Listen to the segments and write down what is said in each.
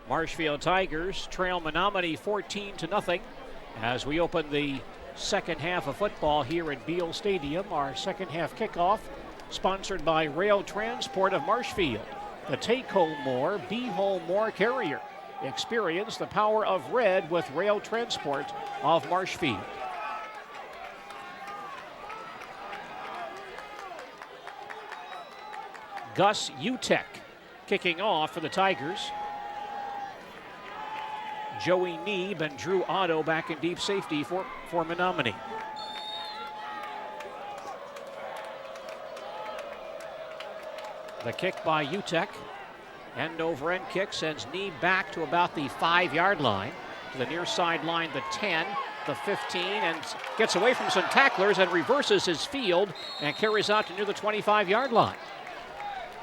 Marshfield Tigers trail Menomonie 14-0 as we open the second half of football here at Beal Stadium. Our second half kickoff sponsored by Rail Transport of Marshfield, the Take Home More, Be Home More carrier. Experience the power of red with Rail Transport of Marshfield. Gus Utek kicking off for the Tigers. Joey Neeb and Drew Otto back in deep safety for Menomonie. The kick by Utek. End over end kick sends Neeb back to about the 5-yard line. To the near sideline, the 10, the 15, and gets away from some tacklers and reverses his field and carries out to near the 25-yard line.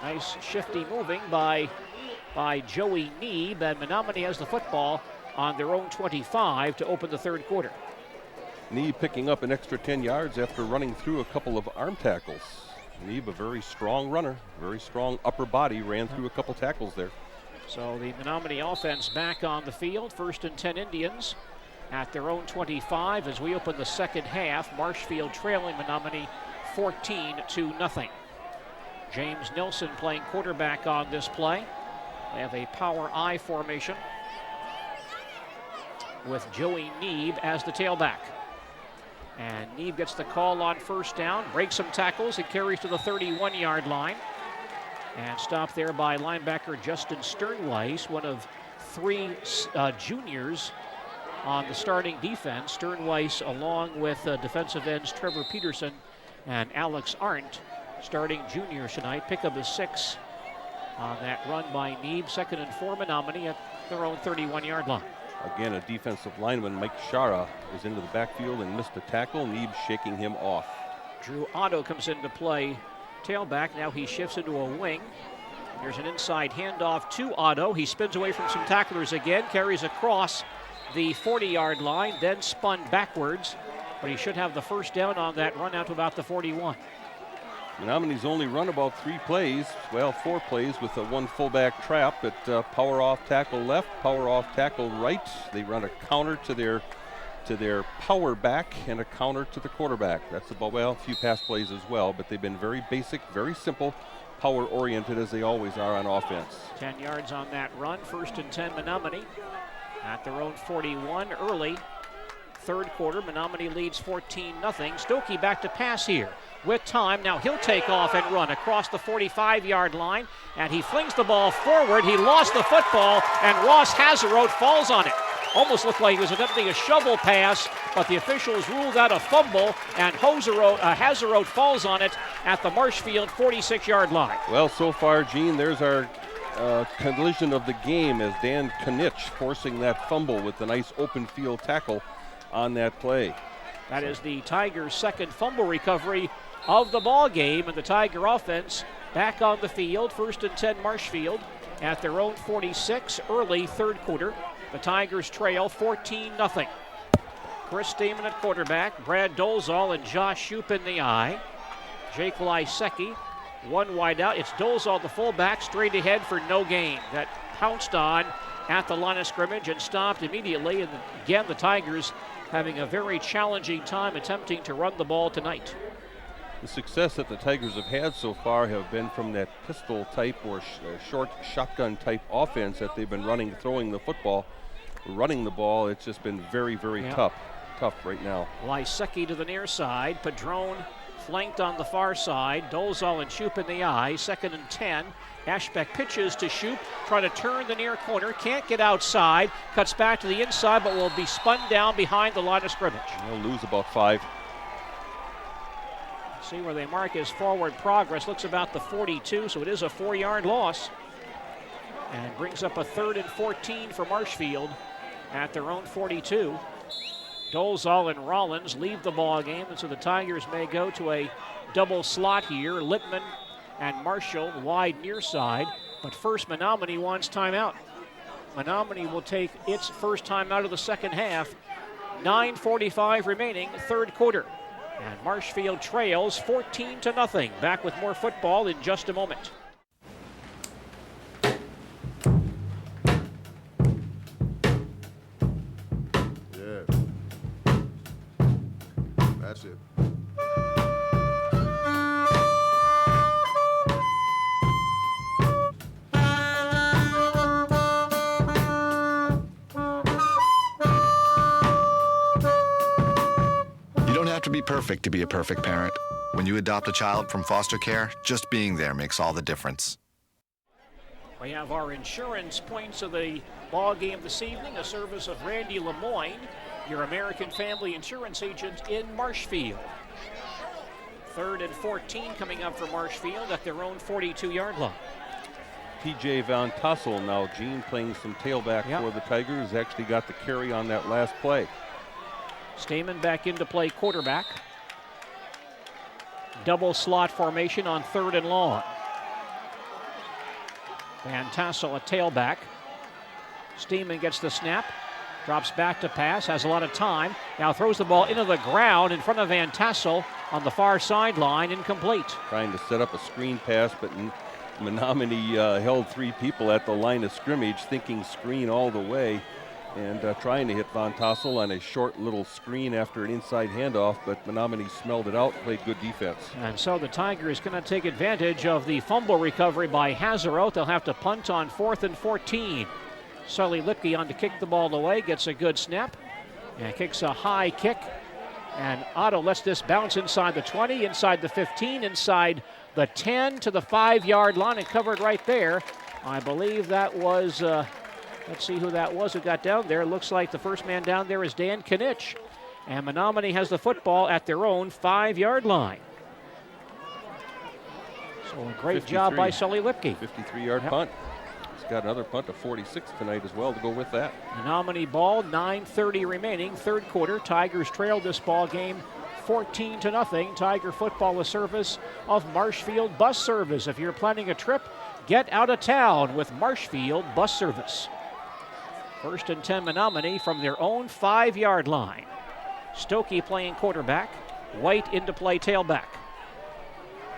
Nice shifty moving by Joey Neeb, and Menomonie has the football on their own 25 to open the third quarter. Neeb picking up an extra 10 yards after running through a couple of arm tackles. Neeb, a very strong runner, very strong upper body, ran through a couple tackles there. So the Menomonie offense back on the field. 1st and 10 Indians at their own 25 as we open the second half. Marshfield trailing Menomonie 14-0. James Nilsson playing quarterback on this play. They have a power I formation with Joey Neeb as the tailback. And Neeb gets the call on first down, breaks some tackles, and carries to the 31-yard line. And stopped there by linebacker Justin Sternweiss, one of 3 juniors on the starting defense. Sternweiss along with defensive ends Trevor Peterson and Alex Arndt, starting juniors tonight. Pickup is 6 on that run by Neeb. 2nd and 4 Menomonie at their own 31-yard line. Again, a defensive lineman, Mike Shara, is into the backfield and missed a tackle. Neeb shaking him off. Drew Otto comes into play, tailback. Now he shifts into a wing. There's an inside handoff to Otto. He spins away from some tacklers again, carries across the 40-yard line, then spun backwards. But he should have the first down on that run out to about the 41. Menomonie's only run about 3 plays, well, 4 plays with a 1 fullback trap at power off tackle left, power off tackle right. They run a counter to their power back and a counter to the quarterback. That's about, well, a few pass plays as well, but they've been very basic, very simple, power oriented as they always are on offense. 10 yards on that run. 1st and 10 Menomonie at their own 41 early. Third quarter, Menomonie leads 14-0. Stokey back to pass here with time. Now he'll take off and run across the 45-yard line, and he flings the ball forward. He lost the football, and Ross Hazeroth falls on it. Almost looked like he was attempting a shovel pass, but the officials ruled out a fumble, and Hazeroth falls on it at the Marshfield 46-yard line. Well, so far, Gene, there's our collision of the game as Dan Knitsch forcing that fumble with a nice open field tackle on that play. That is the Tigers' second fumble recovery of the ball game, and the Tiger offense back on the field. 1st and 10 Marshfield at their own 46 early third quarter. The Tigers trail 14-0. Chris Stamen at quarterback, Brad Dolezal and Josh Shoup in the eye. Jake Lysecki, 1 wide out. It's Dolezal, the fullback, straight ahead for no gain. That pounced on at the line of scrimmage and stopped immediately. And again, the Tigers having a very challenging time attempting to run the ball tonight. The success that the Tigers have had so far have been from that pistol type or short shotgun type offense that they've been running, throwing the football, running the ball. It's just been very, very tough right now. Lysecki to the near side. Padron flanked on the far side. Dolezal and Shoup in the eye. 2nd and 10. Ashbeck pitches to Shoup, trying to turn the near corner, can't get outside, cuts back to the inside, but will be spun down behind the line of scrimmage. They'll lose about 5. See where they mark his forward progress, looks about the 42, so it is a 4-yard loss. And brings up a 3rd and 14 for Marshfield at their own 42. Dolezal and Rollins leave the ball game, and so the Tigers may go to a double slot here. Lippman and Marshall wide near side, but first Menomonie wants timeout. Menomonie will take its first timeout of the second half. 9:45 remaining, third quarter. And Marshfield trails 14-0. Back with more football in just a moment. perfect to be a perfect parent. When you adopt a child from foster care, just being there makes all the difference. We have our insurance points of the ball game this evening, a service of Randy Lemoyne, your American Family Insurance agent in Marshfield. 3rd and 14 coming up for Marshfield at their own 42-yard line. TJ Van Tassel now, Gene, playing some tailback for the Tigers, actually got the carry on that last play. Stamen back into play quarterback. Double slot formation on 3rd and long. Van Tassel, a tailback. Stamen gets the snap, drops back to pass, has a lot of time. Now throws the ball into the ground in front of Van Tassel on the far sideline, incomplete. Trying to set up a screen pass, but Menomonie held 3 people at the line of scrimmage, thinking screen all the way, and trying to hit Van Tassel on a short little screen after an inside handoff, but Menomonie smelled it out, played good defense. And so the Tigers going to take advantage of the fumble recovery by Hazeroth. They'll have to punt on 4th and 14. Sully Lipke on to kick the ball away, gets a good snap, and kicks a high kick. And Otto lets this bounce inside the 20, inside the 15, inside the 10 to the 5-yard line, and covered right there. I believe that was, let's see who that was who got down there. Looks like the first man down there is Dan Kinich. And Menomonie has the football at their own 5-yard line. So a great job by Sully Lipke. 53-yard punt. He's got another punt of 46 tonight as well to go with that. Menomonie ball, 9:30 remaining, 3rd quarter. Tigers trailed this ball game 14-0. Tiger football, a service of Marshfield Bus Service. If you're planning a trip, get out of town with Marshfield Bus Service. 1st and 10 Menomonie from their own 5-yard line. Stokey playing quarterback. White into play tailback.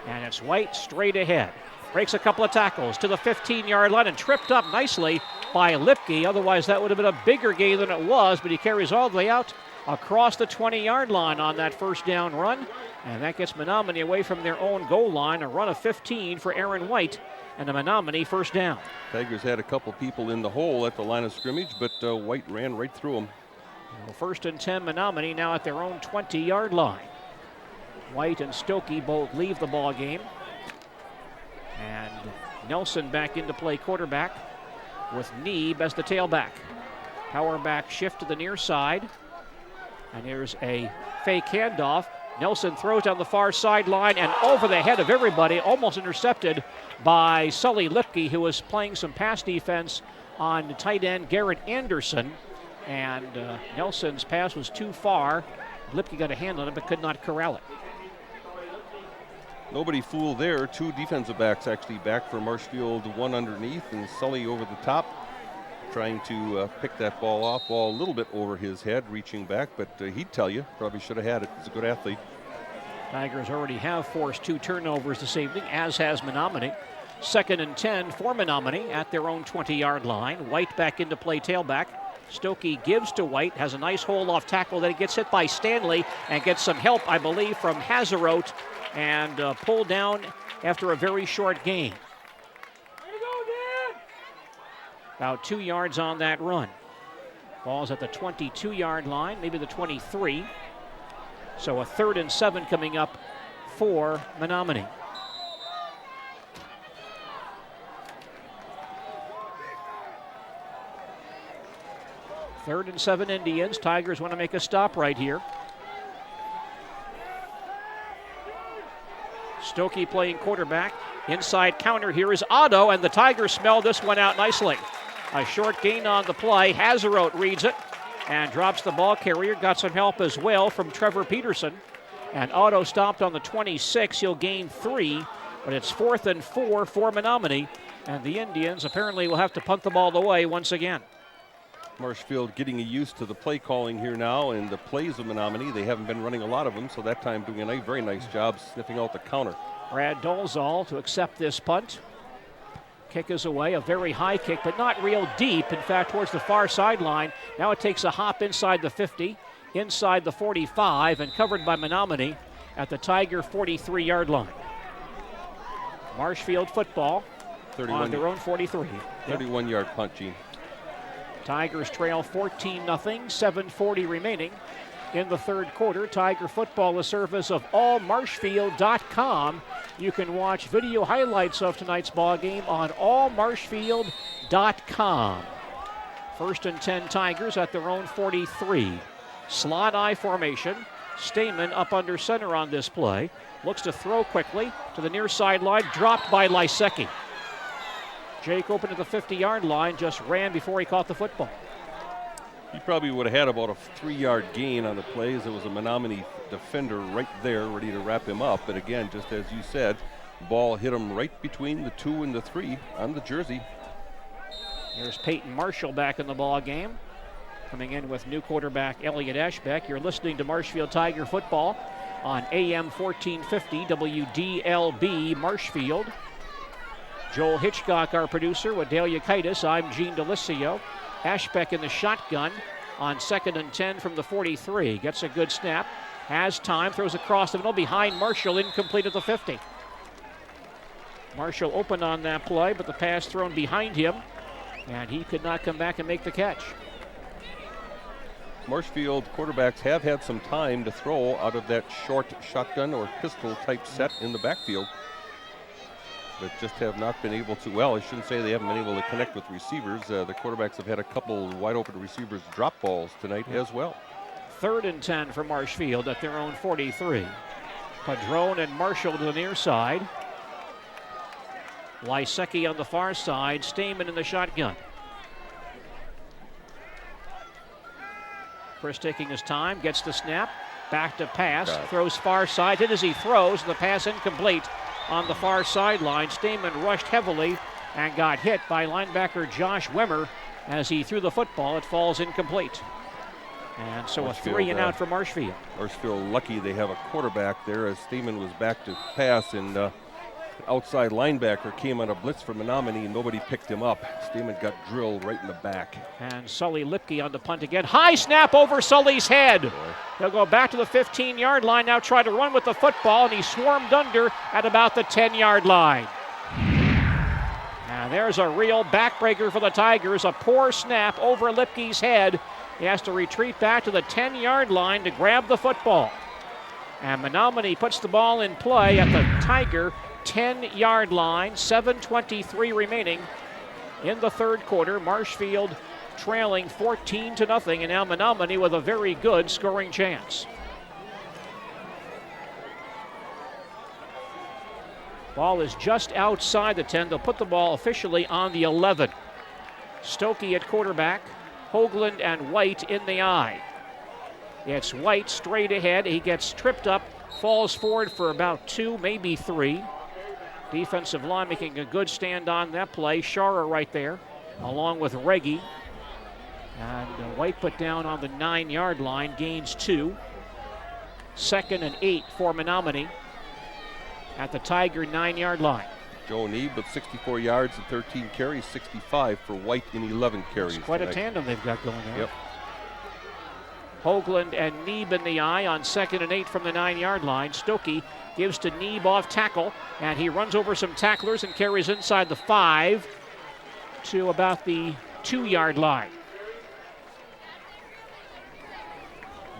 And it's White straight ahead. Breaks a couple of tackles to the 15-yard line and tripped up nicely by Lipke. Otherwise, that would have been a bigger gain than it was, but he carries all the way out across the 20-yard line on that first down run. And that gets Menomonie away from their own goal line. A run of 15 for Aaron White and a Menomonie first down. Tigers had a couple people in the hole at the line of scrimmage, but White ran right through them. 1st and 10 Menomonie now at their own 20-yard line. White and Stokey both leave the ball game. And Nelson back into play quarterback with Neeb as the tailback. Power back shift to the near side. And here's a fake handoff. Nelson throws down the far sideline and over the head of everybody, almost intercepted by Sully Lipke, who was playing some pass defense on tight end Garrett Anderson. And Nelson's pass was too far. Lipke got a hand on it but could not corral it. Nobody fooled there. 2 defensive backs actually back for Marshfield, 1 underneath, and Sully over the top, trying to pick that ball off. Ball a little bit over his head, reaching back, but he'd tell you, probably should have had it. He's a good athlete. Tigers already have forced 2 turnovers this evening, as has Menomonie. 2nd and 10 for Menomonie at their own 20-yard line. White back into play tailback. Stokey gives to White, has a nice hold off tackle. Then he gets hit by Stanley and gets some help, I believe, from Hazeroth, and pulled down after a very short gain. About 2 yards on that run. Ball's at the 22-yard line, maybe the 23. So a 3rd and 7 coming up for Menomonie. Third and 7 Indians. Tigers want to make a stop right here. Stokey playing quarterback. Inside counter here is Otto, and the Tigers smell this one out nicely. A short gain on the play. Hazeroth reads it and drops the ball carrier. Got some help as well from Trevor Peterson. And Otto stopped on the 26. He'll gain 3, but it's 4th and 4 for Menomonie. And the Indians apparently will have to punt the ball away once again. Marshfield getting used to the play calling here now, and the plays of Menomonie. They haven't been running a lot of them, so that time doing a very nice job sniffing out the counter. Brad Dolzal to accept this punt. Kick is away, a very high kick, but not real deep. In fact, towards the far sideline. Now it takes a hop inside the 50, inside the 45, and covered by Menomonie at the Tiger 43-yard line. Marshfield football on their own 43. 31-yard punt, Gene. Tigers trail 14-0, 7:40 remaining. in the third quarter. Tiger football, a service of allmarshfield.com. You can watch video highlights of tonight's ball game on allmarshfield.com. First and 10 Tigers at their own 43. Slot I formation. Stamen up under center on this play. Looks to throw quickly to the near sideline. Dropped by Lysecki. Jake open at the 50-yard line. Just ran before he caught the football. He probably would have had about a 3-yard gain on the play, as there was a Menomonie defender right there ready to wrap him up. But again, just as you said, ball hit him right between the 2 and the 3 on the jersey. There's Peyton Marshall back in the ball game, coming in with new quarterback Elliot Ashbeck. You're listening to Marshfield Tiger football on AM 1450 WDLB Marshfield. Joel Hitchcock, our producer, with Dale Yukaitis. I'm Gene Delisio. Ashbeck in the shotgun on 2nd and 10 from the 43. Gets a good snap, has time, throws across the middle behind Marshall, incomplete at the 50. Marshall opened on that play, but the pass thrown behind him, and he could not come back and make the catch. Marshfield quarterbacks have had some time to throw out of that short shotgun or pistol type set in the backfield, but just have not been able to. Well, I shouldn't say they haven't been able to connect with receivers. The quarterbacks have had a couple wide open receivers drop balls tonight as well. 3rd and 10 for Marshfield at their own 43. Padron and Marshall to the near side. Lysecki on the far side. Stamen in the shotgun. Chris taking his time, gets the snap, back to pass, throws far side, hit as he throws, the pass incomplete on the far sideline. Stamen rushed heavily and got hit by linebacker Josh Wimmer as he threw the football. It falls incomplete. And so Marshfield, a 3 and out for Marshfield. Marshfield lucky they have a quarterback there, as Stamen was back to pass, and outside linebacker came on a blitz for Menomonie and nobody picked him up. Stamen got drilled right in the back. And Sully Lipke on the punt again. High snap over Sully's head. He'll go back to the 15-yard line, now try to run with the football, and he swarmed under at about the 10-yard line. Now there's a real backbreaker for the Tigers. A poor snap over Lipke's head. He has to retreat back to the 10-yard line to grab the football. And Menomonie puts the ball in play at the Tiger 10-yard line. 7:23 remaining in the third quarter. Marshfield trailing 14-0, and now Menomonie with a very good scoring chance. Ball is just outside the 10. They'll put the ball officially on the 11. Stokey at quarterback. Hoagland and White in the eye. It's White straight ahead. He gets tripped up, falls forward for about 2, maybe 3. Defensive line making a good stand on that play. Shara right there, along with Reggie. And White put down on the 9-yard line, gains 2. 2nd and 8 for Menomonie at the Tiger 9-yard line. Joe Neeb with 64 yards and 13 carries, 65 for White in 11 carries. It's quite tonight. a tandem they've got going there. Yep. Hoagland and Neeb in the eye on 2nd and 8 from the 9-yard line. Stokey gives to Neeb off tackle, and he runs over some tacklers and carries inside the 5 to about the 2-yard line.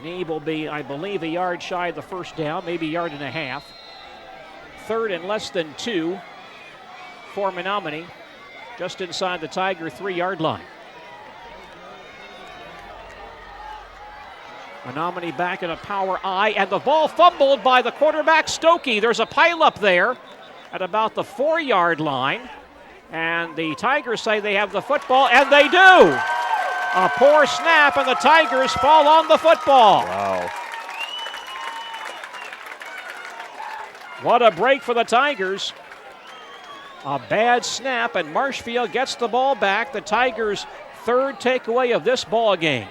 Neeb will be, I believe, a yard shy of the first down, maybe a yard and a half. 3rd and less than 2 for Menomonie, just inside the Tiger 3-yard line. Menomonie back in a power I, and the ball fumbled by the quarterback Stokey. There's a pileup there at about the 4-yard line, and the Tigers say they have the football, and they do. A poor snap, and the Tigers fall on the football. Wow. What a break for the Tigers. A bad snap, and Marshfield gets the ball back. The Tigers' 3rd takeaway of this ball game.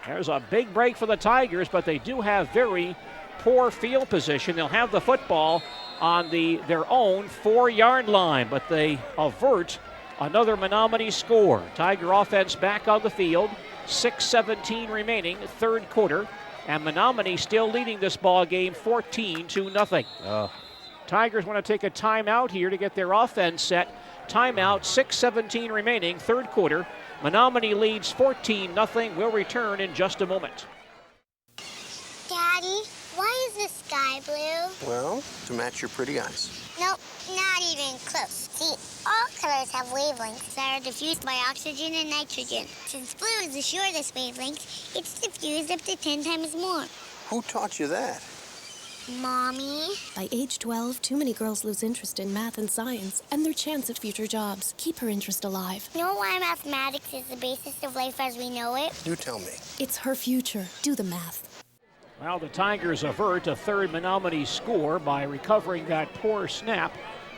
There's a big break for the Tigers, but they do have very poor field position. They'll have the football on their own 4-yard line, but they avert another Menomonie score. Tiger offense back on the field. 6:17 remaining, third quarter, and Menomonie still leading this ball game 14-0. Tigers want to take a timeout here to get their offense set. Timeout, 6:17 remaining, third quarter. Menomonie leads 14-0. We'll return in just a moment. I blue? Well, to match your pretty eyes. Nope, not even close. See, all colors have wavelengths that are diffused by oxygen and nitrogen. Since blue is the shortest wavelength, it's diffused up to 10 times more. Who taught you that? Mommy? By age 12, too many girls lose interest in math and science and their chance at future jobs. Keep her interest alive. You know why mathematics is the basis of life as we know it? You tell me. It's her future. Do the math. Well, the Tigers avert a third Menomonie score by recovering that poor snap,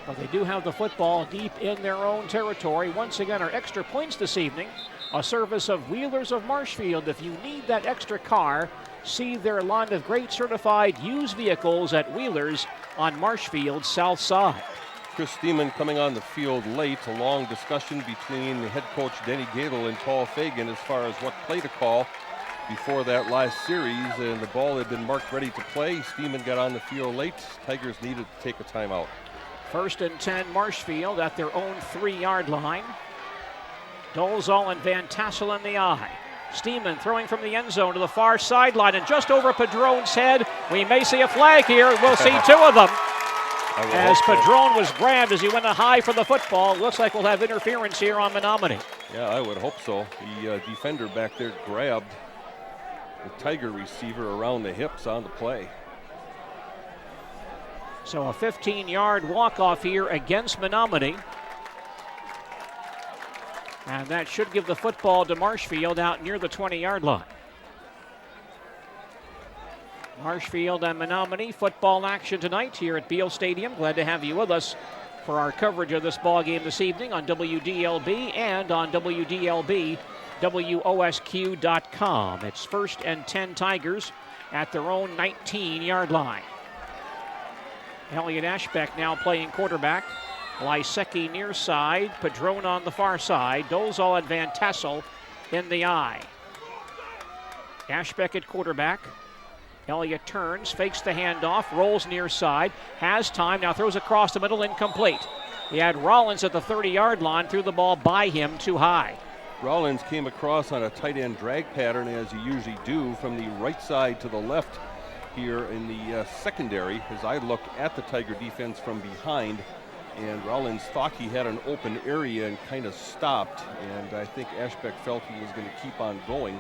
but they do have the football deep in their own territory. Once again, our extra points this evening, a service of Wheelers of Marshfield. If you need that extra car, see their line of great certified used vehicles at Wheelers on Marshfield's south side. Chris Steeman coming on the field late. A long discussion between head coach Denny Gadel and Paul Fagan as far as what play to call before that last series, and the ball had been marked ready to play. Steeman got on the field late. Tigers needed to take a timeout. 1st and 10, Marshfield at their own 3-yard line. Dolezal and Van Tassel in the eye. Steeman throwing from the end zone to the far sideline and just over Padrone's head. We may see a flag here. We'll see 2 of them. As Padrone was grabbed as he went high for the football. Looks like we'll have interference here on Menomonie. Yeah, I would hope so. The defender back there grabbed the Tiger receiver around the hips on the play. So a 15-yard walk-off here against Menomonie. And that should give the football to Marshfield out near the 20-yard line. Marshfield and Menomonie football action tonight here at Beal Stadium. Glad to have you with us for our coverage of this ball game this evening on WDLB and on WDLB WOSQ.com. It's 1st and 10 Tigers at their own 19-yard line. Elliot Ashbeck now playing quarterback. Lysecki near side, Padrone on the far side, Dolezal and Van Tassel in the eye. Ashbeck at quarterback. Elliott turns, fakes the handoff, rolls near side, has time, now throws across the middle, incomplete. He had Rollins at the 30-yard line, threw the ball by him too high. Rollins came across on a tight end drag pattern, as you usually do, from the right side to the left here in the secondary, as I looked at the Tiger defense from behind. And Rollins thought he had an open area and kind of stopped. And I think Ashbeck felt he was going to keep on going,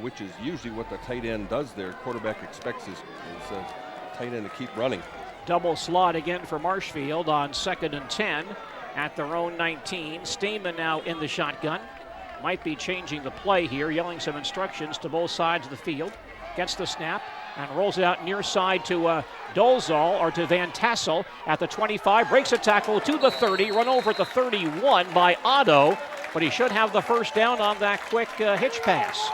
which is usually what the tight end does there. Quarterback expects his tight end to keep running. Double slot again for Marshfield on 2nd and 10 at their own 19. Steeman now in the shotgun. Might be changing the play here, yelling some instructions to both sides of the field. Gets the snap and rolls it out near side to Dolezal or to Van Tassel at the 25. Breaks a tackle to the 30, run over at the 31 by Otto, but he should have the first down on that quick hitch pass.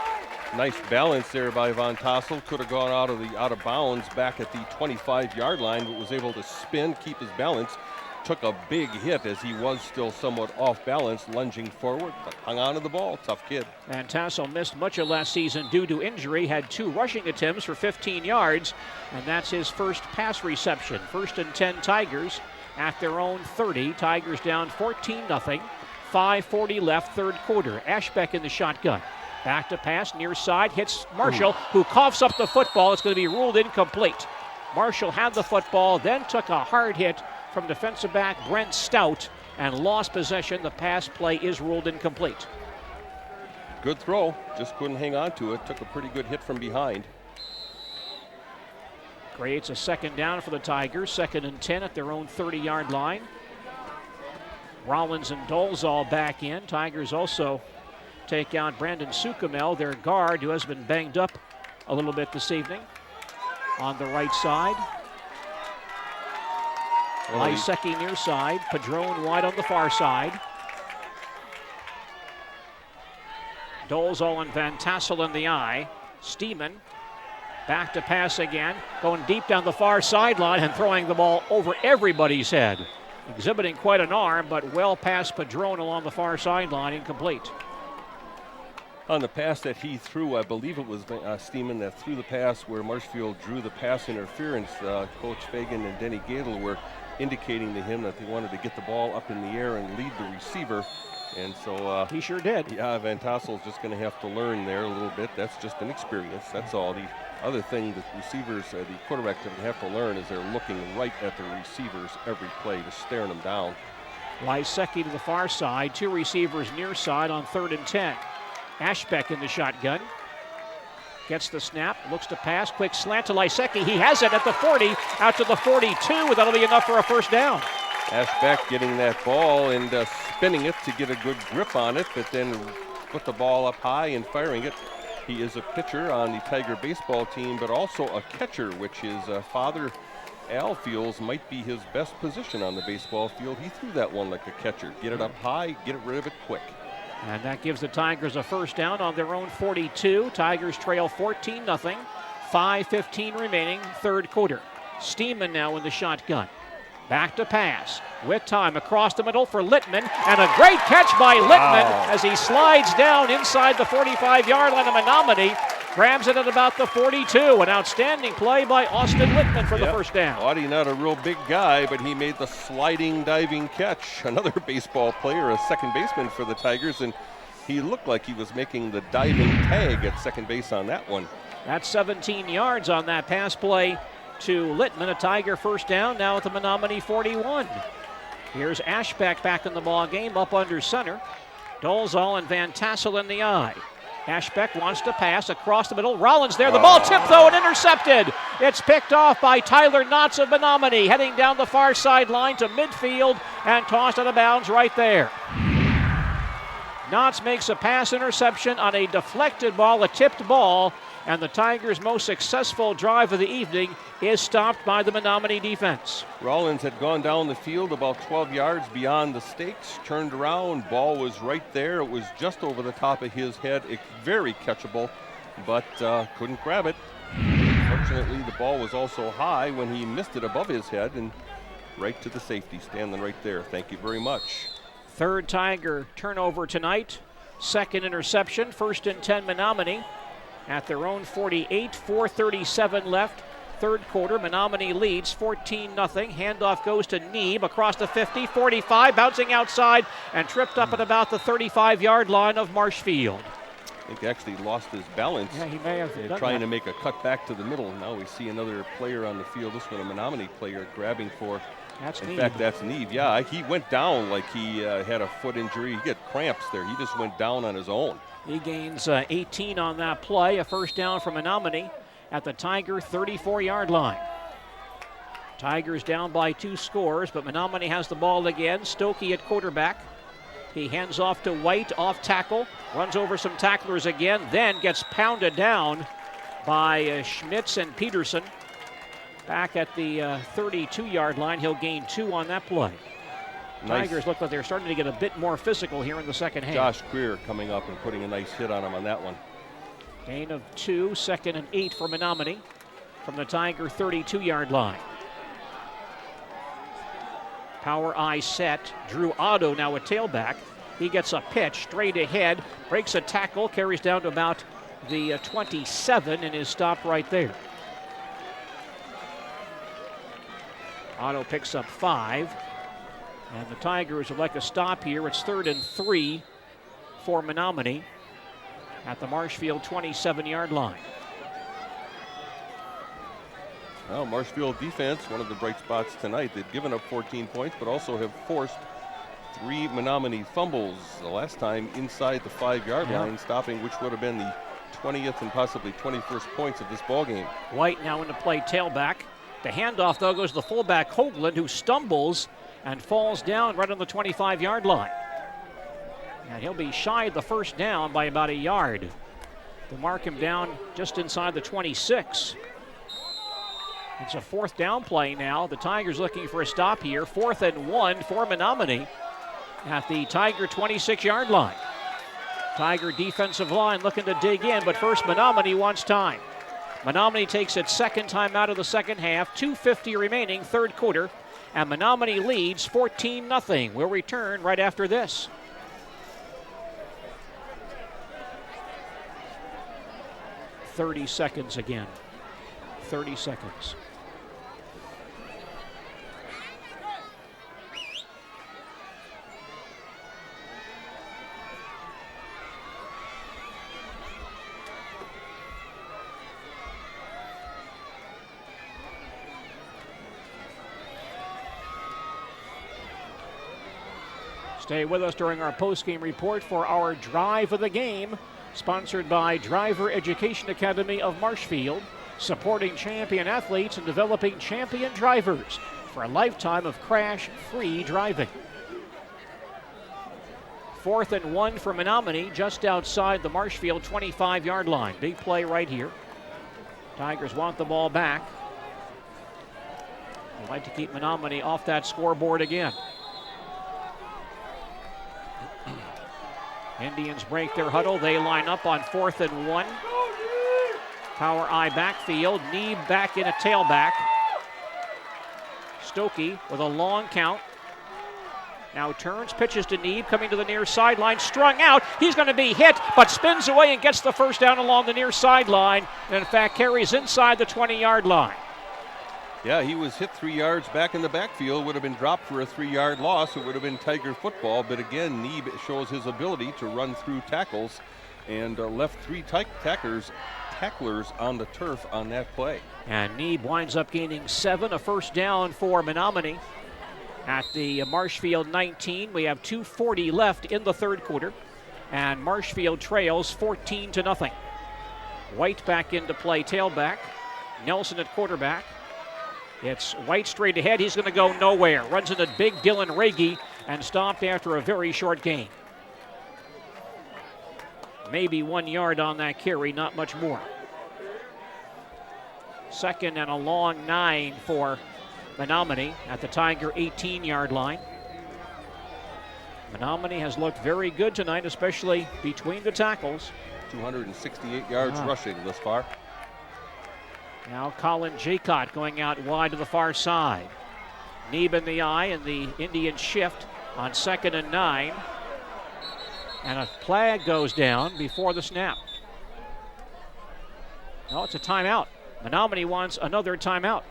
Nice balance there by Van Tassel. Could have gone out of bounds back at the 25-yard line, but was able to spin, keep his balance. Took a big hit as he was still somewhat off balance, lunging forward, but hung on to the ball. Tough kid. Van Tassel missed much of last season due to injury, had 2 rushing attempts for 15 yards, and that's his first pass reception. 1st and 10 Tigers at their own 30. Tigers down 14-0. 5:40 left, 3rd quarter. Ashbeck in the shotgun. Back to pass, near side, hits Marshall, who coughs up the football. It's going to be ruled incomplete. Marshall had the football, then took a hard hit from defensive back Brent Stout and lost possession. The pass play is ruled incomplete. Good throw, just couldn't hang on to it. Took a pretty good hit from behind. Creates a 2nd down for the Tigers. 2nd and 10 at their own 30-yard line. Rollins and Dolezal back in. Tigers also take out Brandon Sukamel, their guard, who has been banged up a little bit this evening on the right side. Lysecki near side, Padrone wide on the far side. Dolezal and Van Tassel in the eye. Steeman back to pass again, going deep down the far sideline and throwing the ball over everybody's head. Exhibiting quite an arm, but well past Padrone along the far sideline, incomplete. On the pass that he threw, I believe it was Steeman that threw the pass where Marshfield drew the pass interference. Coach Fagan and Denny Gadel were indicating to him that they wanted to get the ball up in the air and lead the receiver. And so he sure did. Yeah, Van Tassel's just going to have to learn there a little bit. That's just an experience. That's all. The other thing that receivers, the quarterbacks are going to have to learn is they're looking right at the receivers every play, just staring them down. Lysecki to the far side, 2 receivers near side on 3rd and 10. Ashbeck in the shotgun. Gets the snap, looks to pass, quick slant to Lysecki. He has it at the 40, out to the 42, and that'll be enough for a first down. Ashbeck getting that ball and spinning it to get a good grip on it, but then put the ball up high and firing it. He is a pitcher on the Tiger baseball team, but also a catcher, which his father, Al, feels might be his best position on the baseball field. He threw that one like a catcher. Get it up high, get it rid of it quick. And that gives the Tigers a first down on their own 42. Tigers trail 14-0. 5:15 remaining, 3rd quarter. Steeman now in the shotgun. Back to pass with time across the middle for Littman, and a great catch by Littman as he slides down inside the 45-yard line of Menomonie. Grabs it at about the 42. An outstanding play by Austin Littman for the first down. Audie, not a real big guy, but he made the sliding, diving catch. Another baseball player, a second baseman for the Tigers, and he looked like he was making the diving tag at second base on that one. That's 17 yards on that pass play to Littman. A Tiger first down now at the Menomonie 41. Here's Ashbeck back in the ball game, up under center. Dolezal and Van Tassel in the eye. Ashbeck wants to pass across the middle. Rollins there. The ball tipped, though, and intercepted. It's picked off by Tyler Knotts of Menomonie, heading down the far sideline to midfield and tossed out of bounds right there. Knotts makes a pass interception on a deflected ball, a tipped ball, and the Tigers' most successful drive of the evening is stopped by the Menomonie defense. Rollins had gone down the field about 12 yards beyond the stakes, turned around, ball was right there. It was just over the top of his head. It's very catchable, but couldn't grab it. Fortunately, the ball was also high when he missed it above his head and right to the safety, standing right there. Thank you very much. 3rd Tiger turnover tonight. 2nd interception, 1st and 10 Menomonie. At their own 48, 4:37 left, 3rd quarter. Menomonie leads 14-0. Handoff goes to Neeb across the 50, 45, bouncing outside and tripped up at about the 35-yard line of Marshfield. I think he actually lost his balance. Yeah, he may have done trying that. to make a cut back to the middle. Now we see another player on the field. This one, a Menomonie player, grabbing for. That's In Neeb. fact, that's Neeb. Yeah, he went down like he had a foot injury. He got cramps there. He just went down on his own. He gains 18 on that play. A first down for Menomonie at the Tiger 34-yard line. Tigers down by 2 scores, but Menomonie has the ball again. Stokey at quarterback. He hands off to White, off tackle, runs over some tacklers again, then gets pounded down by Schmitz and Peterson. Back at the 32-yard line, he'll gain 2 on that play. Nice. Tigers look like they're starting to get a bit more physical here in the second half. Josh Greer coming up and putting a nice hit on him on that one. Gain of 2, 2nd and 8 for Menomonie from the Tiger 32-yard line. Power eye set. Drew Otto now a tailback. He gets a pitch straight ahead, breaks a tackle, carries down to about the 27 and is stopped right there. Otto picks up 5. And the Tigers would like a stop here. It's 3rd and 3 for Menomonie at the Marshfield 27-yard line. Well, Marshfield defense, one of the bright spots tonight. They've given up 14 points, but also have forced 3 Menomonie fumbles. The last time inside the 5-yard line, stopping which would have been the 20th and possibly 21st points of this ballgame. White now into play tailback. The handoff, though, goes to the fullback Hoagland, who stumbles and falls down right on the 25-yard line. And he'll be shy of the first down by about a yard. They'll mark him down just inside the 26. It's a 4th down play now. The Tigers looking for a stop here. 4th and 1 for Menomonie at the Tiger 26-yard line. Tiger defensive line looking to dig in, but first Menomonie wants time. Menomonie takes its 2nd time out of the second half. 2:50 remaining, 3rd quarter. And Menomonie leads 14-0. We'll return right after this. "30 seconds again. 30 seconds. Stay with us during our post-game report for our Drive of the Game, sponsored by Driver Education Academy of Marshfield, supporting champion athletes and developing champion drivers for a lifetime of crash-free driving. 4th and 1 for Menomonie, just outside the Marshfield 25-yard line. Big play right here. Tigers want the ball back. They'd like to keep Menomonie off that scoreboard again. Indians break their huddle. They line up on 4th and 1. Power I backfield. Neeb back in a tailback. Stokey with a long count. Now turns, pitches to Neeb, coming to the near sideline, strung out. He's going to be hit, but spins away and gets the first down along the near sideline. And in fact, carries inside the 20-yard line. Yeah, he was hit 3 yards back in the backfield, would have been dropped for a 3-yard loss. It would have been Tiger football, but again, Neeb shows his ability to run through tackles and left 3 tacklers on the turf on that play. And Neeb winds up gaining 7, a first down for Menomonie at the Marshfield 19. We have 2:40 left in the third quarter, and Marshfield trails 14-0. White back into play, tailback. Nelson at quarterback. It's White straight ahead. He's going to go nowhere. Runs into big Dylan Ragey and stopped after a very short gain. Maybe 1 yard on that carry, not much more. 2nd and a long 9 for Menomonie at the Tiger 18-yard line. Menomonie has looked very good tonight, especially between the tackles. 268 yards rushing thus far. Now Colin Jaycott going out wide to the far side. Neeb in the eye, and the Indians shift on 2nd and 9. And a flag goes down before the snap. No, it's a timeout. Menomonie wants another timeout.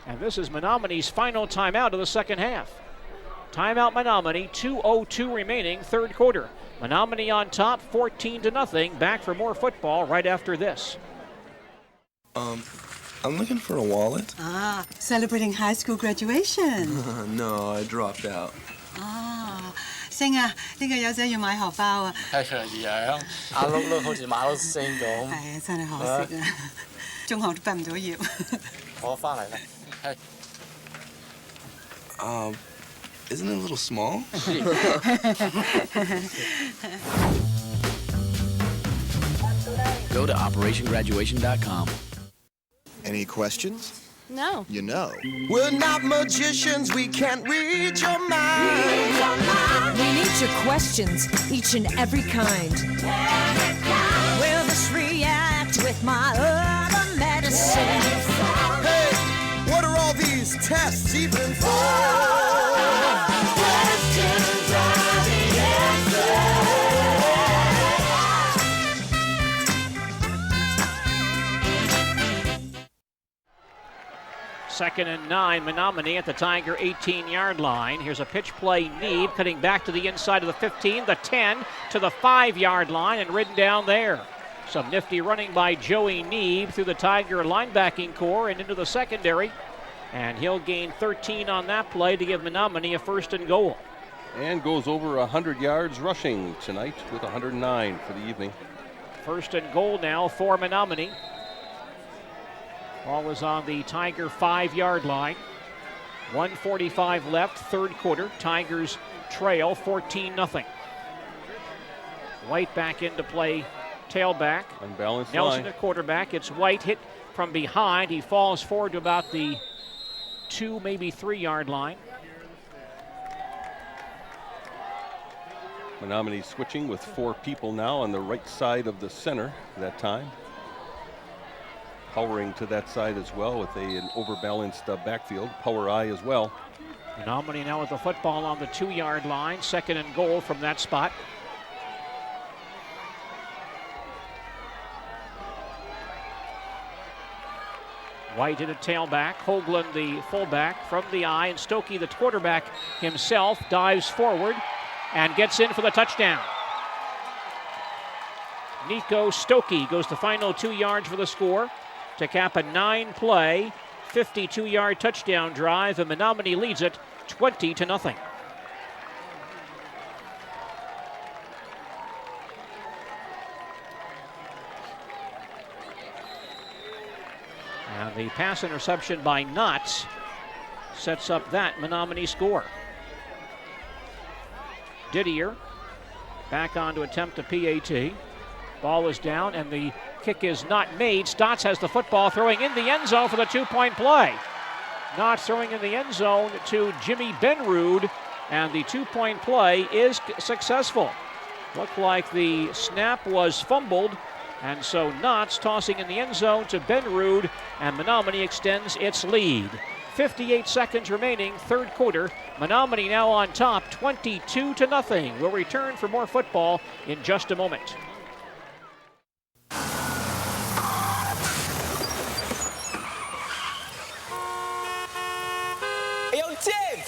And this is Menomonie's final timeout of the second half. Timeout Menomonie, 2:02 remaining, third quarter. Menomonie on top, 14-0. Back for more football right after this. I'm looking for a wallet. Celebrating high school graduation. No, I dropped out. 星啊，呢個友仔要買荷包啊。係佢樣，眼碌碌好似馬騮星咁。係啊，真係可惜啊，中學都畢唔到業。我翻嚟啦，係。Isn't it a little small? Go to OperationGraduation.com. Any questions? No. You know. We're not magicians, we can't read your mind. We need your questions, each and every kind. Will this react with my other medicine? Hey, what are all these tests even for? Questions are the answer. 2nd and 9, Menomonie at the Tiger 18-yard line. Here's a pitch play, Neeb cutting back to the inside of the 15, the 10 to the 5-yard line and ridden down there. Some nifty running by Joey Neeb through the Tiger linebacking core and into the secondary. And he'll gain 13 on that play to give Menomonie a 1st and goal. And goes over 100 yards rushing tonight with 109 for the evening. 1st and goal now for Menomonie. Ball is on the Tiger 5-yard line. 1:45 left, third quarter. Tigers trail 14-0. White back into play, tailback. Unbalanced Nelson line. at quarterback. It's White hit from behind. He falls forward to about the 2, maybe 3-yard line. Menomonie switching with 4 people now on the right side of the center that time. Powering to that side as well with an overbalanced backfield. Power I as well. Menomonie now with the football on the 2-yard line. 2nd and goal from that spot. White in a tailback. Hoagland the fullback from the eye. And Stokey, the quarterback himself, dives forward and gets in for the touchdown. Nico Stokey goes the final 2 yards for the score to cap a 9-play, 52-yard touchdown drive, and Menomonie leads it 20-0. And the pass interception by Knotts sets up that Menomonie score. Didier back on to attempt a PAT. Ball is down and the kick is not made. Stotts has the football, throwing in the end zone for the 2-point play. Knotts throwing in the end zone to Jimmy Benrud, and the 2-point play is successful. Looked like the snap was fumbled, and so Knotts tossing in the end zone to Benrud, and Menomonie extends its lead. 58 seconds remaining, third quarter. Menomonie now on top, 22-0. We'll return for more football in just a moment. Hey, yo, Tim,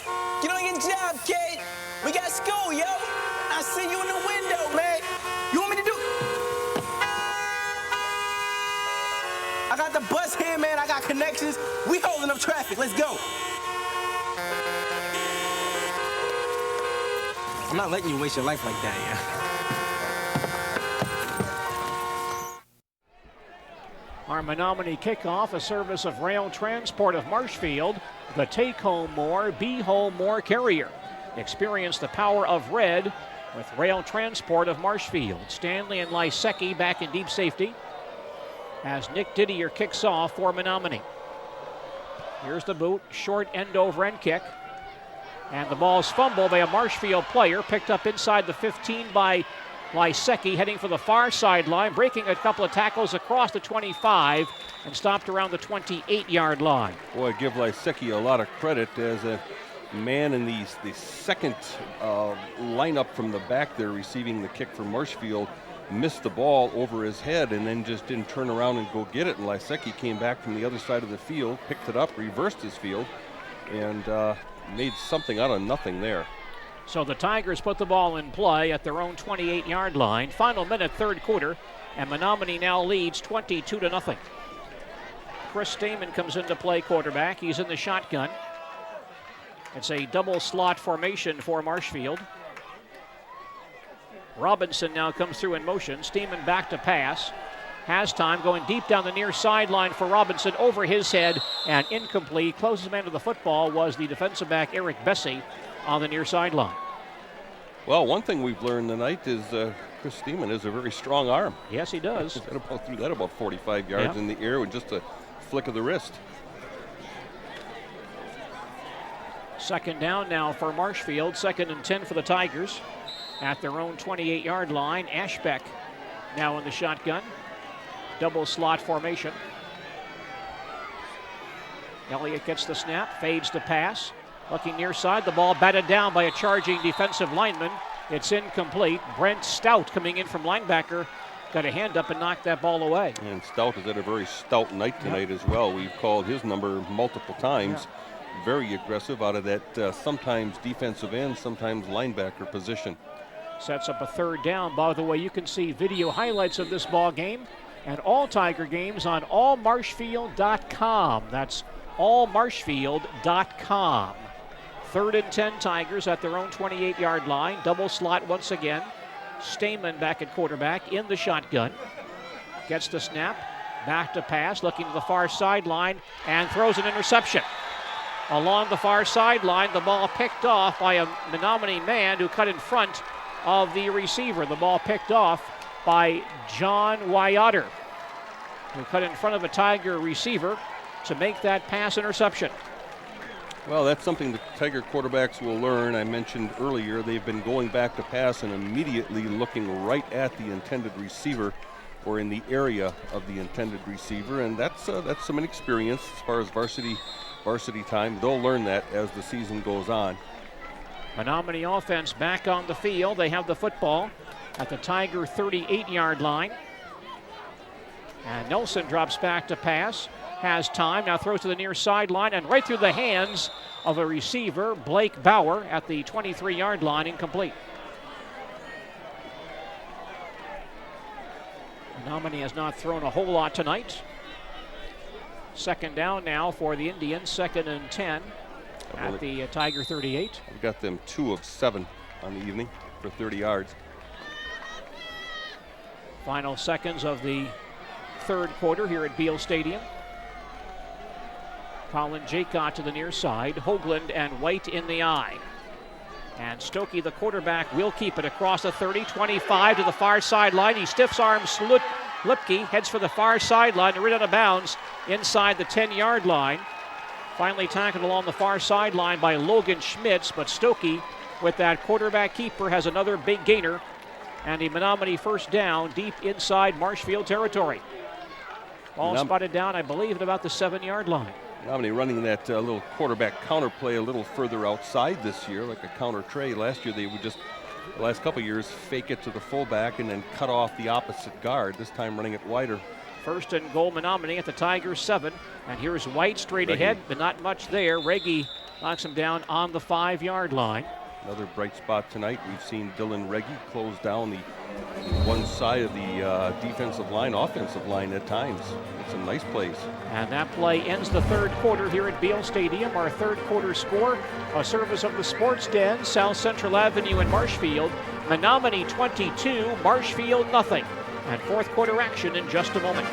get on your job, kid. We got school, yo. I see you in the window, man. You want me to do? I got the bus here, man. I got connections. We holding up traffic. Let's go. I'm not letting you waste your life like that, yeah. Our Menomonie kickoff, a service of Rail Transport of Marshfield, the take-home more, be-home more carrier. Experience the power of red with Rail Transport of Marshfield. Stanley and Lysecki back in deep safety as Nick Didier kicks off for Menomonie. Here's the boot, short end-over-end kick. And the ball's fumbled by a Marshfield player, picked up inside the 15 by Lysecki, heading for the far sideline, breaking a couple of tackles across the 25 and stopped around the 28-yard line. Boy, I give Lysecki a lot of credit as a man in the second lineup from the back there receiving the kick from Marshfield. Missed the ball over his head and then just didn't turn around and go get it. And Lysecki came back from the other side of the field, picked it up, reversed his field, and made something out of nothing there. So the Tigers put the ball in play at their own 28-yard line. Final minute, third quarter, and Menomonie now leads 22-0. Chris Stamen comes into play quarterback. He's in the shotgun. It's a double slot formation for Marshfield. Robinson now comes through in motion. Stamen back to pass. Has time, going deep down the near sideline for Robinson, over his head and incomplete. Closest man to the football was the defensive back Eric Bessie on the near sideline. Well, one thing we've learned tonight is Chris Stamen has a very strong arm. Yes, he does. Threw that about 45 yards in the air with just a flick of the wrist. Second down now for Marshfield. 2nd and 10 for the Tigers at their own 28-yard line. Ashbeck now in the shotgun. Double slot formation. Elliott gets the snap, fades to pass. Looking near side, the ball batted down by a charging defensive lineman. It's incomplete. Brent Stout coming in from linebacker. Got a hand up and knocked that ball away. And Stout has had a very stout night tonight as well. We've called his number multiple times. Very aggressive out of that sometimes defensive end, sometimes linebacker position. Sets up a third down. By the way, you can see video highlights of this ball game and all Tiger games on allmarshfield.com. That's allmarshfield.com. 3rd and 10 Tigers at their own 28-yard line. Double slot once again. Stamen back at quarterback in the shotgun. Gets the snap. Back to pass, looking to the far sideline and throws an interception. Along the far sideline, the ball picked off by a Menomonie man who cut in front of the receiver. The ball picked off by John Wyatter, who cut in front of a Tiger receiver to make that pass interception. Well, that's something the Tiger quarterbacks will learn. I mentioned earlier they've been going back to pass and immediately looking right at the intended receiver or in the area of the intended receiver, and that's some inexperience as far as varsity time. They'll learn that as the season goes on. Menomonie offense back on the field. They have the football at the Tiger 38-yard line. And Nelson drops back to pass. Has time, now throws to the near sideline and right through the hands of a receiver, Blake Bauer, at the 23-yard line, incomplete. Menomonie has not thrown a whole lot tonight. Second down now for the Indians, 2nd and 10 at the Tiger 38. We've got them 2 of 7 on the evening for 30 yards. Final seconds of the third quarter here at Beal Stadium. Colin Jaycott to the near side. Hoagland and White in the eye. And Stokey, the quarterback, will keep it across the 30, 25 to the far sideline. He stiffs arms Lipke, heads for the far sideline, and right out of bounds inside the 10-yard line. Finally tackled along the far sideline by Logan Schmitz, but Stokey, with that quarterback keeper, has another big gainer. And a Menomonie first down deep inside Marshfield territory. Ball spotted down, I believe, at about the 7-yard line. Menomonie running that little quarterback counter play a little further outside this year, like a counter trade. Last year they would just, the last couple of years, fake it to the fullback and then cut off the opposite guard. This time running it wider. First and goal, Menomonie at the Tigers 7. And here's White straight ahead, but not much there. Reggie knocks him down on the 5-yard line. Another bright spot tonight. We've seen Dylan Reggie close down the one side of the defensive line, offensive line at times. With some nice plays. And that play ends the third quarter here at Beale Stadium. Our third quarter score, a service of the Sports Den, South Central Avenue in Marshfield. Menomonie 22, Marshfield nothing. And fourth quarter action in just a moment.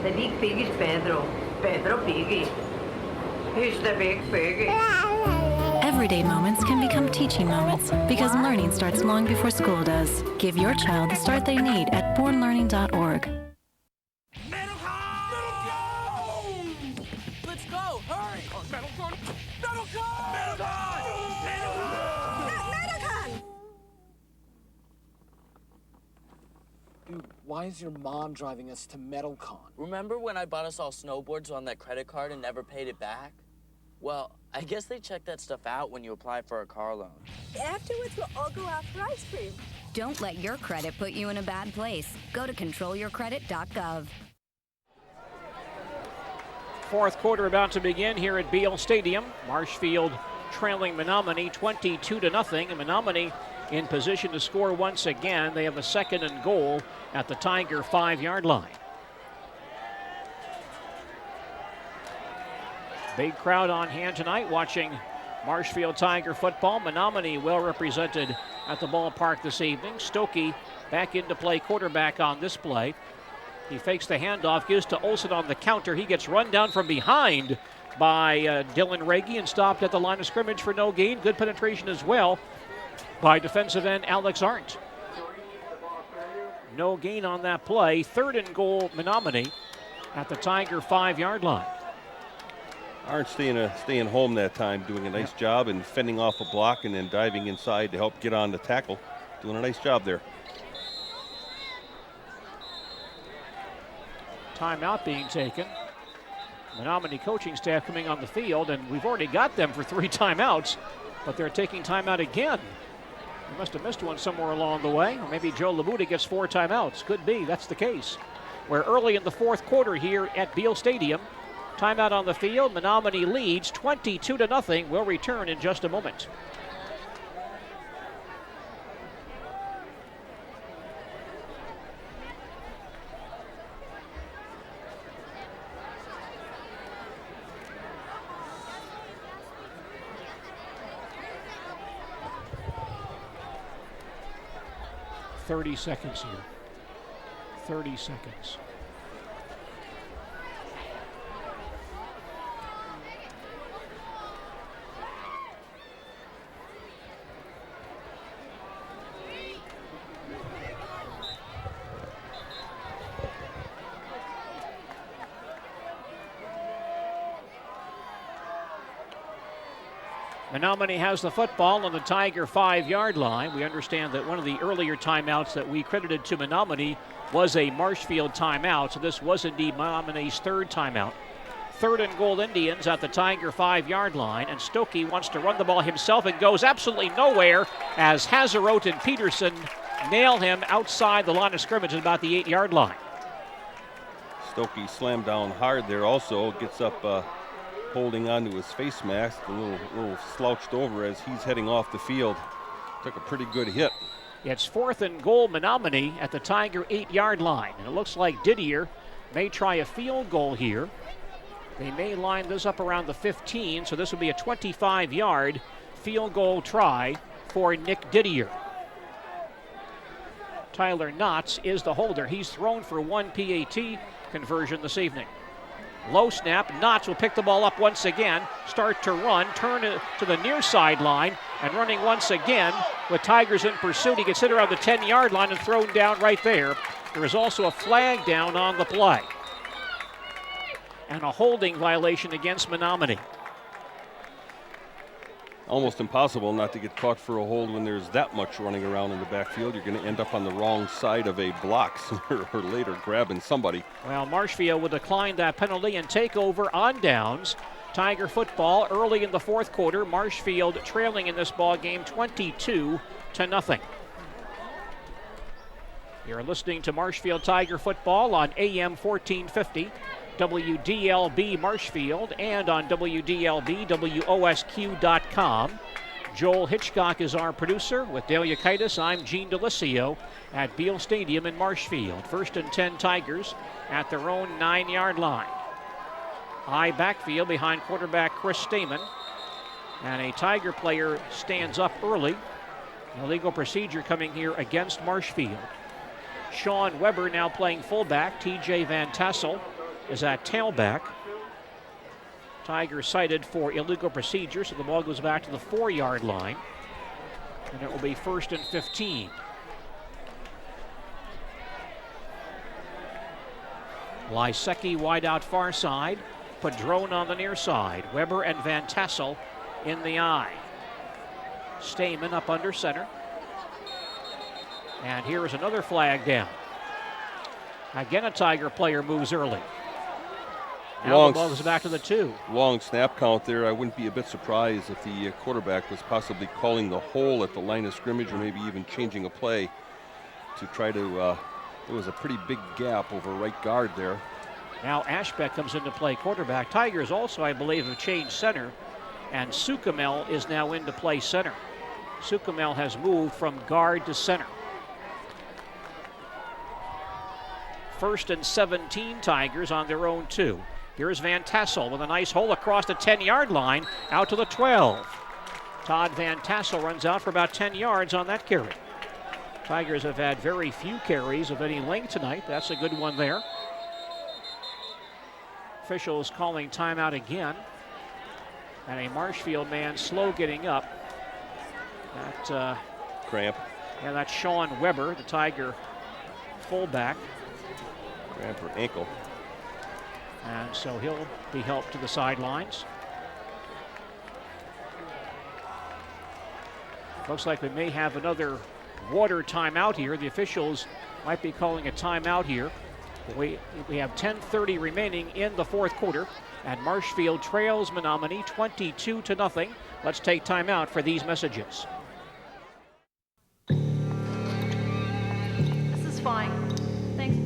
The big pig is Pedro. Pedro Piggy. He's the big piggy. Everyday moments can become teaching moments because learning starts long before school does. Give your child the start they need at bornlearning.org. Let's go! Hurry! Metalcon! Dude, why is your mom driving us to Metalcon? Remember when I bought us all snowboards on that credit card and never paid it back? Well, I guess they check that stuff out when you apply for a car loan. Afterwards, we'll all go out for ice cream. Don't let your credit put you in a bad place. Go to controlyourcredit.gov. Fourth quarter about to begin here at Beale Stadium. Marshfield trailing Menomonie 22-0, and Menomonie in position to score once again. They have a second and goal at the Tiger 5-yard line. Big crowd on hand tonight watching Marshfield Tiger football. Menomonie well represented at the ballpark this evening. Stokey back into play, quarterback on this play. He fakes the handoff, gives to Olsen on the counter. He gets run down from behind by Dylan Reggie and stopped at the line of scrimmage for no gain. Good penetration as well by defensive end Alex Arndt. No gain on that play. Third and goal, Menomonie at the Tiger 5-yard line. Arndt staying home that time, doing a nice job and fending off a block and then diving inside to help get on the tackle. Doing a nice job there. Timeout being taken. Menomonie coaching staff coming on the field, and we've already got them for 3 timeouts, but they're taking timeout again. They must have missed one somewhere along the way, or maybe Joe Labuda gets 4 timeouts. Could be, that's the case. We're early in the fourth quarter here at Beale Stadium. Timeout on the field. Menomonie leads 22-0. We'll return in just a moment. $30 seconds here. 30 seconds. Menomonie has the football on the Tiger 5-yard line. We understand that one of the earlier timeouts that we credited to Menomonie was a Marshfield timeout, so this was indeed Menomonie's third timeout. 3rd and goal Indians at the Tiger 5-yard line, and Stokey wants to run the ball himself and goes absolutely nowhere as Hazerote and Peterson nail him outside the line of scrimmage at about the 8-yard line. Stokey slammed down hard there also, gets up holding onto his face mask, a little slouched over as he's heading off the field. Took a pretty good hit. It's 4th and goal Menomonie at the Tiger 8-yard line, and it looks like Didier may try a field goal here. They may line this up around the 15, so this will be a 25-yard field goal try for Nick Didier. Tyler Knotts is the holder. He's thrown for 1 PAT conversion this evening. Low snap, Knotts will pick the ball up once again, start to run, turn to the near sideline, and running once again with Tigers in pursuit. He gets hit around the 10-yard line and thrown down right there. There is also a flag down on the play and a holding violation against Menomonie. Almost impossible not to get caught for a hold when there's that much running around in the backfield. You're going to end up on the wrong side of a block sooner or later, grabbing somebody. Well, Marshfield will decline that penalty and take over on downs. Tiger football early in the 4th quarter. Marshfield trailing in this ball game 22-0. You're listening to Marshfield Tiger football on AM 1450. WDLB Marshfield and on WDLB WOSQ.com. Joel Hitchcock is our producer. With Dale Yukaitis, I'm Gene Delisio at Beal Stadium in Marshfield. 1st and 10 Tigers at their own 9-yard line. High backfield behind quarterback Chris Stamen. And a Tiger player stands up early. Illegal procedure coming here against Marshfield. Sean Weber now playing fullback. TJ Van Tassel is at tailback. Tigers cited for illegal procedure, so the ball goes back to the 4-yard line. And it will be 1st and 15. Lysecki wide out far side. Padron on the near side. Weber and Van Tassel in the eye. Stamen up under center. And here is another flag down. Again, a Tiger player moves early. Now the ball goes back to the 2. Long snap count there. I wouldn't be a bit surprised if the quarterback was possibly calling the hole at the line of scrimmage or maybe even changing a play to try to, there was a pretty big gap over right guard there. Now Ashbeck comes into play quarterback. Tigers also, I believe, have changed center, and Sukamel is now into play center. Sukamel has moved from guard to center. 1st and 17 Tigers on their own 2. Here's Van Tassel with a nice hole across the 10-yard line, out to the 12. Todd Van Tassel runs out for about 10 yards on that carry. Tigers have had very few carries of any length tonight. That's a good one there. Officials calling timeout again. And a Marshfield man slow getting up. That cramp. Yeah, that's Sean Weber, the Tiger fullback. Cramp or ankle. And so he'll be helped to the sidelines. Looks like we may have another water timeout here. The officials might be calling a timeout here. We have 10:30 remaining in the 4th quarter, and Marshfield trails Menomonie 22-0. Let's take timeout for these messages. This is fine. Thanks.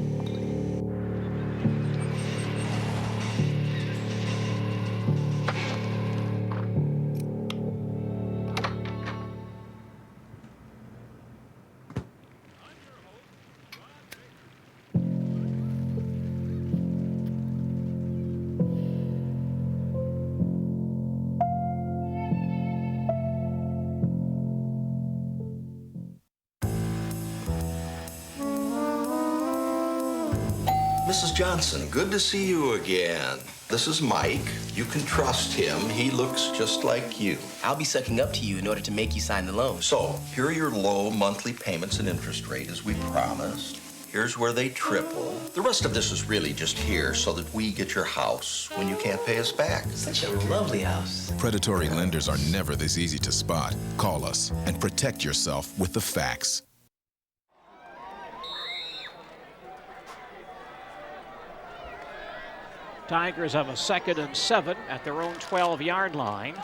Mrs. Johnson, good to see you again. This is Mike. You can trust him. He looks just like you. I'll be sucking up to you in order to make you sign the loan. So, here are your low monthly payments and interest rate as we promised. Here's where they triple. The rest of this is really just here so that we get your house when you can't pay us back. Such a lovely house. Predatory lenders are never this easy to spot. Call us and protect yourself with the facts. Tigers have a 2nd and 7 at their own 12-yard line.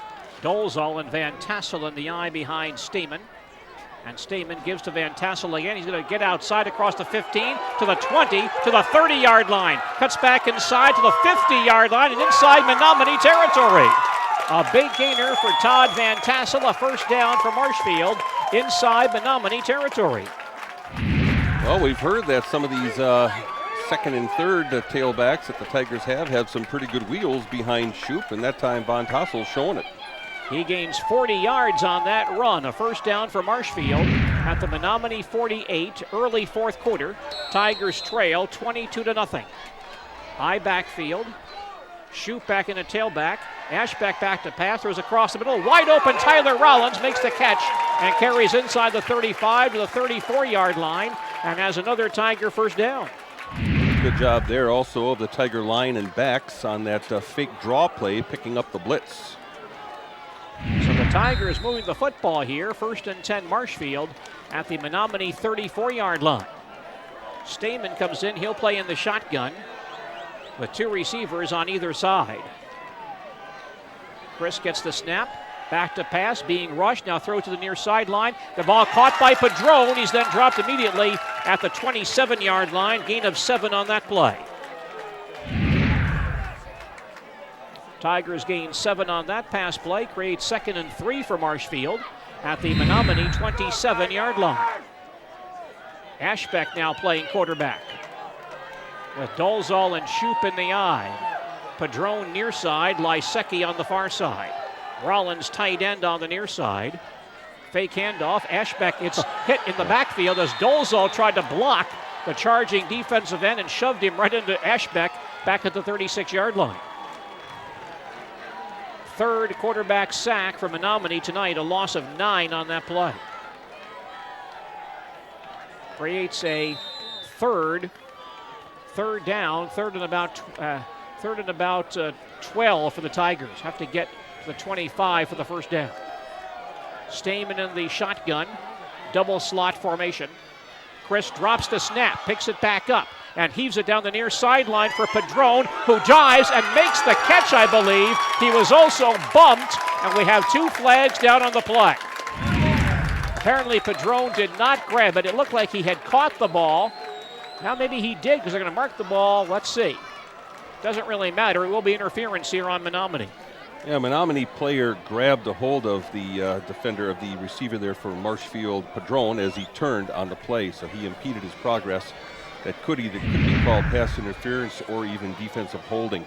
Dolezal and Van Tassel in the eye behind Steeman. And Steeman gives to Van Tassel again. He's going to get outside across the 15, to the 20, to the 30-yard line. Cuts back inside to the 50-yard line and inside Menomonie territory. A big gainer for Todd Van Tassel, a first down for Marshfield inside Menomonie territory. Well, we've heard that some of these second and third tailbacks that the Tigers have some pretty good wheels behind Shoup, and that time Van Tassel's showing it. He gains 40 yards on that run. A first down for Marshfield at the Menomonie 48, early fourth quarter. Tigers trail 22-0. High backfield. Shoup back in the tailback. Ashbeck back to pass, throws across the middle. Wide open, Tyler Rollins makes the catch and carries inside the 35 to the 34-yard line and has another Tiger first down. Good job there also of the Tiger line and backs on that fake draw play, picking up the blitz. So the Tigers moving the football here. 1st and 10 Marshfield at the Menomonie 34-yard line. Stamen comes in. He'll play in the shotgun with 2 receivers on either side. Chris gets the snap. Back to pass, being rushed. Now throw to the near sideline. The ball caught by Padron. He's then dropped immediately at the 27-yard line. Gain of 7 on that play. Tigers gain 7 on that pass play, creates 2nd and 3 for Marshfield at the Menomonie 27-yard line. Ashbeck now playing quarterback with Dolezal and Shoup in the eye. Padron near side, Lysecki on the far side. Rollins tight end on the near side. Fake handoff. Ashbeck gets hit in the backfield as Dolezal tried to block the charging defensive end and shoved him right into Ashbeck back at the 36-yard line. 3rd quarterback sack for Menomonie tonight, a loss of 9 on that play. Creates a third down, third and about 12 for the Tigers. Have to get to the 25 for the first down. Stamen in the shotgun, double slot formation. Chris drops the snap, picks it back up, and heaves it down the near sideline for Padron, who dives and makes the catch, I believe. He was also bumped, and we have 2 flags down on the play. Apparently Padron did not grab it. It looked like he had caught the ball. Now maybe he did, because they're going to mark the ball. Let's see. Doesn't really matter. It will be interference here on Menomonie. Yeah, Menomonie player grabbed a hold of the defender of the receiver there for Marshfield, Padron, as he turned on the play, so he impeded his progress. That could be called pass interference or even defensive holding.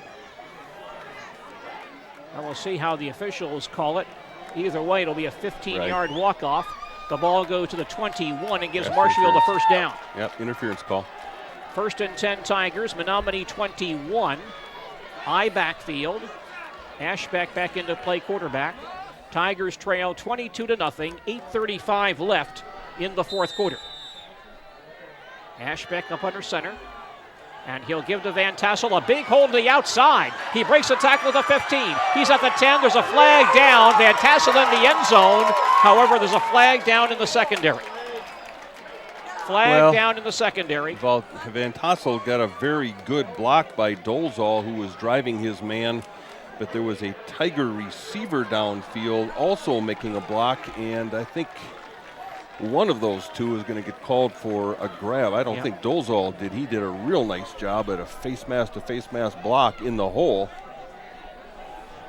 And we'll see how the officials call it. Either way, it'll be a 15-yard walk-off. The ball goes to the 21 and gives Marshfield the first down. Yep, interference call. 1st and 10 Tigers, Menomonie 21. High backfield. Ashbeck back into play quarterback. Tigers trail 22-0, 8:35 left in the fourth quarter. Ashbeck up under center, and he'll give to Van Tassel a big hold to the outside. He breaks the tackle at the 15. He's at the 10. There's a flag down. Van Tassel in the end zone. However, there's a flag down in the secondary. Flag down in the secondary. Well, Van Tassel got a very good block by Dolezal, who was driving his man, but there was a Tiger receiver downfield also making a block, and I think one of those two is going to get called for a grab. I don't think Dolezal did. He did a real nice job at a face mask to face mask block in the hole.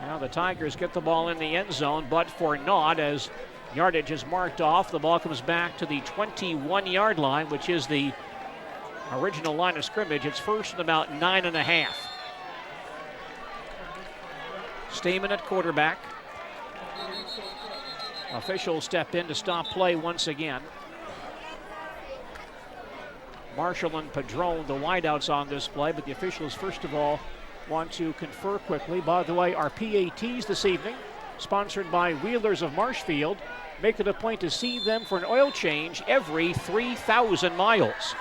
Now the Tigers get the ball in the end zone, but for naught as yardage is marked off. The ball comes back to the 21-yard line, which is the original line of scrimmage. It's 1st and about 9.5. Stamen at quarterback. Officials step in to stop play once again. Marshall and Padron, the wideouts on this play, but the officials first of all want to confer quickly. By the way, our PATs this evening, sponsored by Wheelers of Marshfield, make it a point to see them for an oil change every 3,000 miles.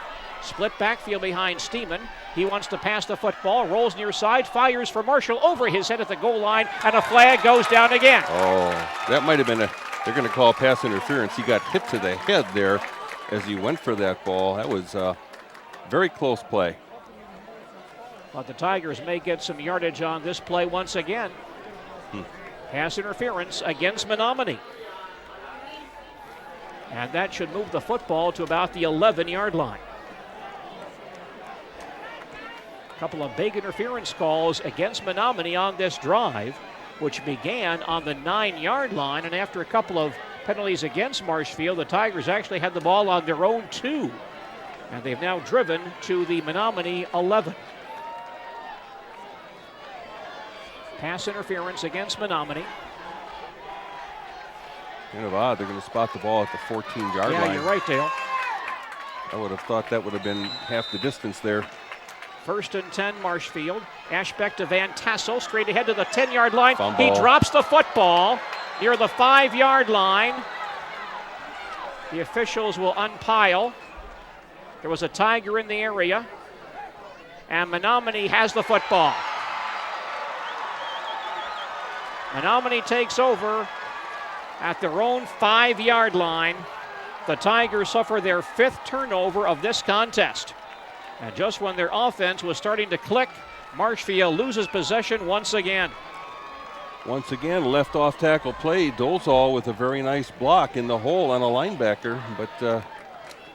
Split backfield behind Steeman. He wants to pass the football, rolls near side, fires for Marshall over his head at the goal line, and a flag goes down again. Oh, that might have been they're going to call pass interference. He got hit to the head there as he went for that ball. That was a very close play. But the Tigers may get some yardage on this play once again. Pass interference against Menomonie. And that should move the football to about the 11-yard line. A couple of big interference calls against Menomonie on this drive, which began on the 9-yard line. And after a couple of penalties against Marshfield, the Tigers actually had the ball on their own 2. And they've now driven to the Menomonie 11. Pass interference against Menomonie. Kind of odd. They're going to spot the ball at the 14-yard line. Yeah, you're right, Dale. I would have thought that would have been half the distance there. 1st and 10, Marshfield. Ashbeck to Van Tassel, straight ahead to the 10-yard line. Fumble. He drops the football near the 5-yard line. The officials will unpile. There was a Tiger in the area. And Menomonie has the football. Menomonie takes over at their own 5-yard line. The Tigers suffer their 5th turnover of this contest. And just when their offense was starting to click, Marshfield loses possession once again. Once again, left off tackle play. Dolzal with a very nice block in the hole on a linebacker. But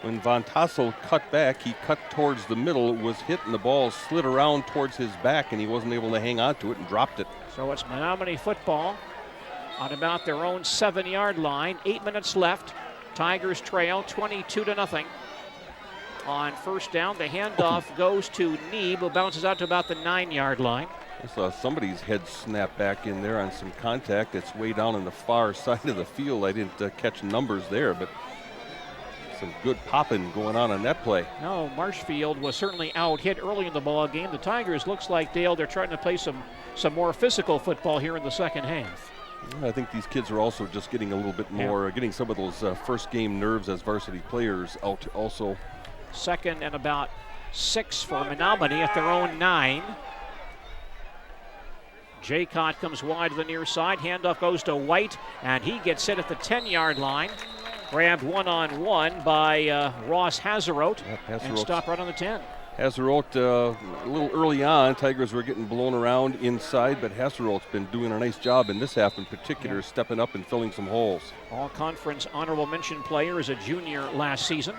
when Van Tassel cut back, he cut towards the middle, was hit, and the ball slid around towards his back, and he wasn't able to hang on to it and dropped it. So it's Menomonie football on about their own 7-yard line. 8 minutes left. Tigers trail 22-0. On first down, the handoff goes to Neeb, who bounces out to about the 9-yard line. I saw somebody's head snap back in there on some contact. It's way down on the far side of the field. I didn't catch numbers there, but some good popping going on that play. No, Marshfield was certainly out hit early in the ball game. The Tigers looks like, Dale, they're trying to play some more physical football here in the second half. I think these kids are also just getting a little bit more, getting some of those first game nerves as varsity players out also. 2nd and about 6 for Menomonie at their own 9. Jaycott comes wide to the near side. Handoff goes to White, and he gets hit at the 10-yard line. Grabbed one-on-one by Ross Hazeroat, and stopped right on the 10. Hazeroat, a little early on, Tigers were getting blown around inside, but Hazeroat's been doing a nice job in this half in particular, stepping up and filling some holes. All-conference honorable mention player as a junior last season.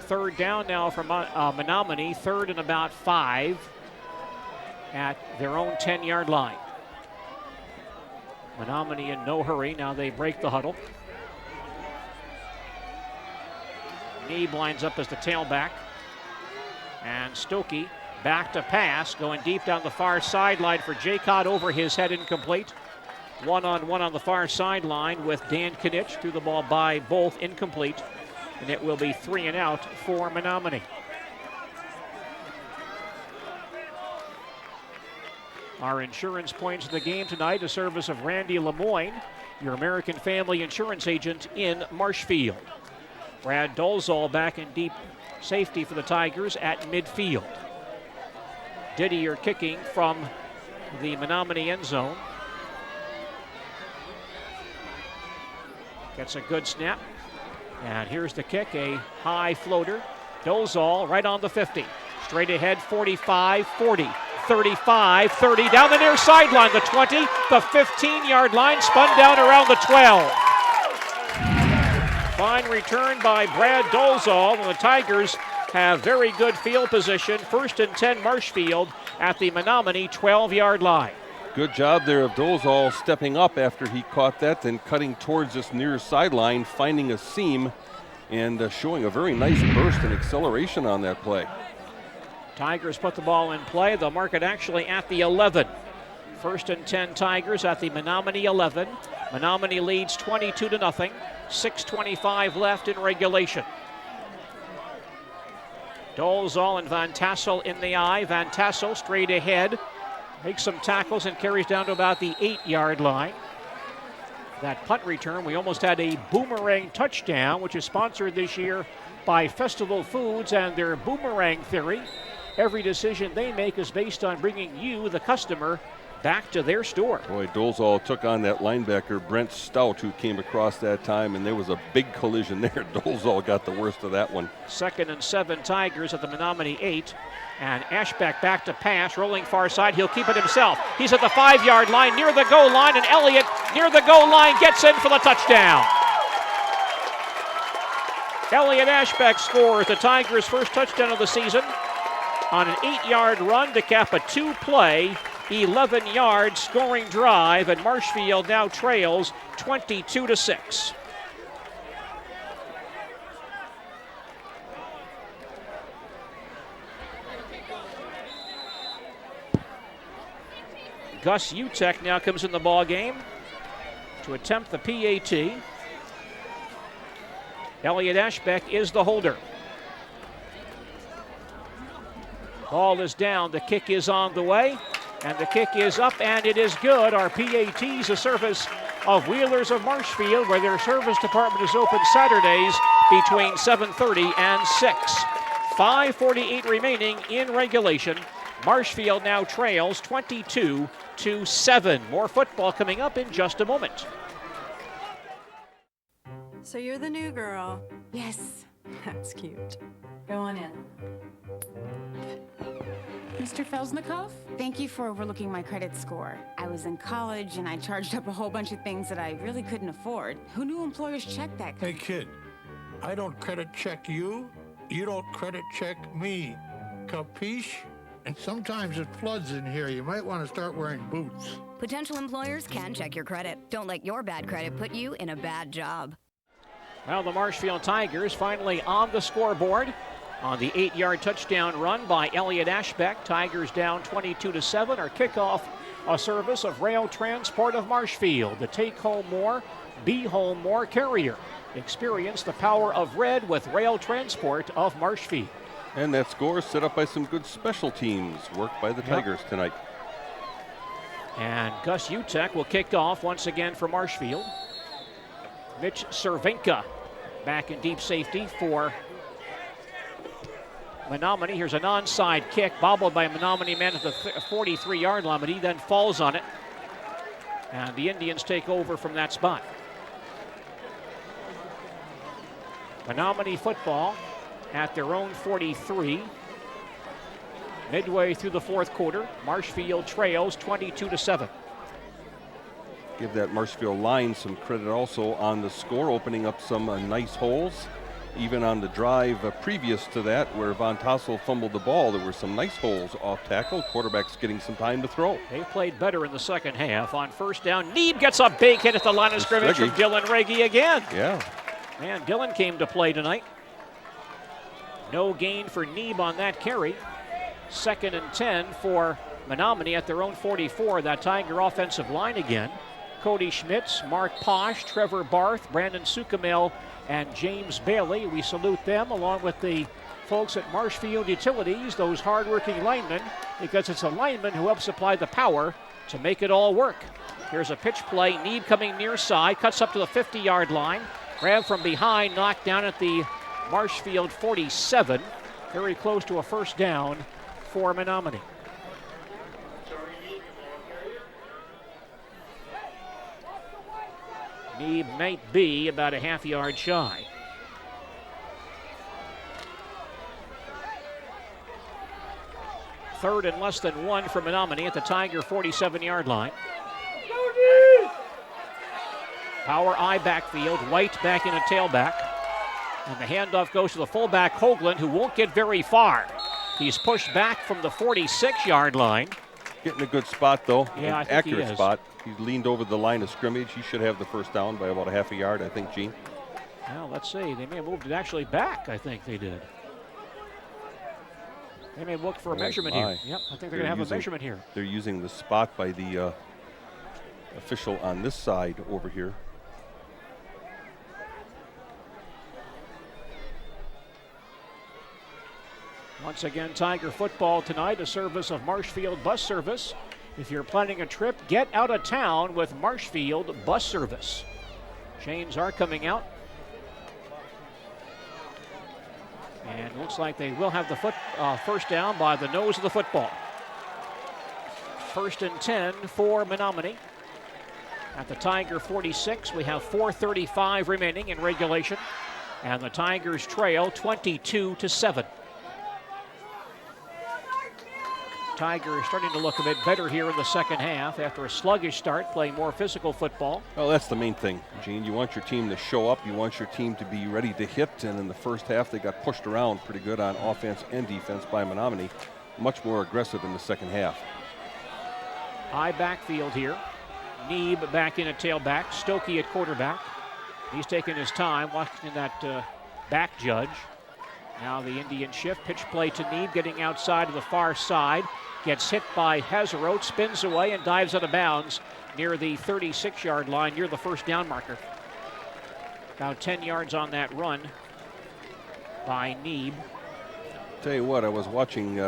3rd down now for Menomonie, 3rd and about 5 at their own 10-yard line. Menomonie in no hurry. Now they break the huddle. Neeb lines up as the tailback. And Stokey back to pass, going deep down the far sideline for Jaycott, over his head, incomplete. One-on-one on the far sideline with Dan Knitsch, threw the ball by both, incomplete. And it will be 3 and out for Menomonie. Our insurance points of the game tonight, a service of Randy Lemoyne, your American Family Insurance agent in Marshfield. Brad Dolzal back in deep safety for the Tigers at midfield. Didier kicking from the Menomonie end zone. Gets a good snap. And here's the kick, a high floater. Dolzal right on the 50. Straight ahead, 45, 40, 35, 30. Down the near sideline, the 20, the 15-yard line, spun down around the 12. Fine return by Brad Dolzal, and the Tigers have very good field position. 1st and 10 Marshfield at the Menomonie 12-yard line. Good job there of Dolzal stepping up after he caught that, then cutting towards this near sideline, finding a seam, and showing a very nice burst and acceleration on that play. Tigers put the ball in play. They'll mark it actually at the 11. 1st and 10 Tigers at the Menomonie 11. Menomonie leads 22-0. 6:25 left in regulation. Dolzal and Van Tassel in the eye. Van Tassel straight ahead. Makes some tackles and carries down to about the 8-yard line. That punt return, we almost had a boomerang touchdown, which is sponsored this year by Festival Foods and their boomerang theory. Every decision they make is based on bringing you, the customer, back to their store. Boy, Dolezal took on that linebacker, Brent Stout, who came across that time, and there was a big collision there. Dolezal got the worst of that one. 2nd and 7 Tigers at the Menomonie 8. And Ashbeck back to pass, rolling far side. He'll keep it himself. He's at the 5-yard line, near the goal line, and Elliott, near the goal line, gets in for the touchdown. Elliott Ashbeck scores the Tigers' first touchdown of the season on an 8-yard run to cap a 2-play, 11-yard scoring drive, and Marshfield now trails 22-6. Gus Utek now comes in the ball game to attempt the PAT. Elliott Ashbeck is the holder. Ball is down, the kick is on the way, and the kick is up, and it is good. Our PAT's a service of Wheelers of Marshfield, where their service department is open Saturdays between 7:30 and 6. 5:48 remaining in regulation. Marshfield now trails 22-7. More football coming up in just a moment. So you're the new girl. Yes. That's cute. Go on in. Mr. Felsnikov, thank you for overlooking my credit score. I was in college and I charged up a whole bunch of things that I really couldn't afford. Who knew employers checked that? Hey kid, I don't credit check you. You don't credit check me. Capiche? And sometimes it floods in here. You might want to start wearing boots. Potential employers can check your credit. Don't let your bad credit put you in a bad job. Well, the Marshfield Tigers finally on the scoreboard on the 8-yard touchdown run by Elliott Ashbeck. Tigers down 22-7. Our kickoff, a service of Rail Transport of Marshfield, the Take Home More, Be Home More carrier. Experience the power of red with Rail Transport of Marshfield. And that score is set up by some good special teams work by the Tigers tonight. And Gus Utek will kick off once again for Marshfield. Mitch Cervenka back in deep safety for Menomonie. Here's an onside kick, bobbled by a Menomonie man at the 43-yard line, but he then falls on it. And the Indians take over from that spot. Menomonie football at their own 43. Midway through the fourth quarter, Marshfield trails 22-7. Give that Marshfield line some credit also on the score, opening up some nice holes. Even on the drive previous to that, where Von Tassel fumbled the ball, there were some nice holes off tackle. Quarterback's getting some time to throw. They played better in the second half. On first down, Neeb gets a big hit at the line of scrimmage from Dylan Reggie again. Yeah. Man, Dylan came to play tonight. No gain for Neeb on that carry. 2nd and 10 for Menomonie at their own 44. That Tiger offensive line again. Cody Schmitz, Mark Posh, Trevor Barth, Brandon Sukamel, and James Bailey. We salute them along with the folks at Marshfield Utilities, those hardworking linemen, because it's a lineman who helps supply the power to make it all work. Here's a pitch play. Neeb coming near side, cuts up to the 50-yard line. Grab from behind, knocked down at the Marshfield 47. Very close to a first down for Menomonie. Neeb might be about a half-yard shy. Third and less than 1 for Menomonie at the Tiger 47-yard line. Power I backfield, White back in a tailback. And the handoff goes to the fullback, Hoagland, who won't get very far. He's pushed back from the 46-yard line. Getting a good spot, though. Yeah, an accurate spot. He's leaned over the line of scrimmage. He should have the first down by about a half a yard, I think, Gene. Well, let's see. They may have moved it actually back, I think they did. They may have looked for a measurement here. Yep, I think they're going to have a measurement here. They're using the spot by the official on this side over here. Once again, Tiger football tonight, a service of Marshfield Bus Service. If you're planning a trip, get out of town with Marshfield Bus Service. Chains are coming out. And looks like they will have the first down by the nose of the football. 1st and 10 for Menomonie. At the Tiger 46, we have 4:35 remaining in regulation. And the Tigers trail 22-7. Tigers starting to look a bit better here in the second half after a sluggish start, playing more physical football. Well, that's the main thing, Gene. You want your team to show up. You want your team to be ready to hit. And in the first half, they got pushed around pretty good on offense and defense by Menomonie. Much more aggressive in the second half. High backfield here. Neeb back in at tailback. Stokey at quarterback. He's taking his time watching that back judge. Now the Indian shift. Pitch play to Neeb, getting outside to the far side. Gets hit by Hazeroat, spins away and dives out of bounds near the 36-yard line, near the first down marker. About 10 yards on that run by Neeb. Tell you what, I was watching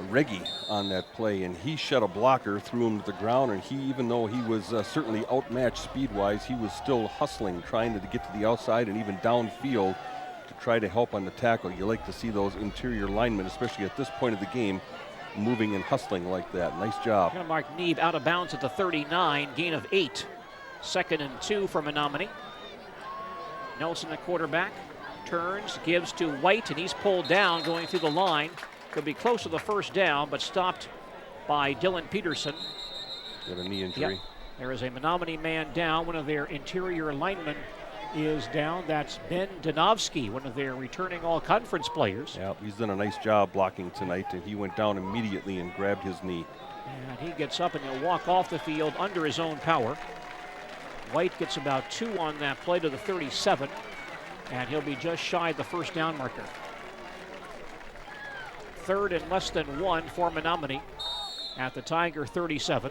Reggie on that play, and he shed a blocker, threw him to the ground, and he, even though he was certainly outmatched speed-wise, he was still hustling, trying to get to the outside and even downfield to try to help on the tackle. You like to see those interior linemen, especially at this point of the game, moving and hustling like that. Nice job. Going to mark Neeb out of bounds at the 39, gain of 8. 2nd and 2 for Menomonie. Nelson, the quarterback, turns, gives to White, and he's pulled down going through the line. Could be close to the first down, but stopped by Dylan Peterson. Got a knee injury. Yep. There is a Menomonie man down. One of their interior linemen is down. That's Ben Danovsky, one of their returning all-conference players. Yeah, he's done a nice job blocking tonight, and he went down immediately and grabbed his knee. And he gets up and he'll walk off the field under his own power. White gets about 2 on that play to the 37, and he'll be just shy of the first down marker. 3rd and less than 1 for Menomonie at the Tiger 37.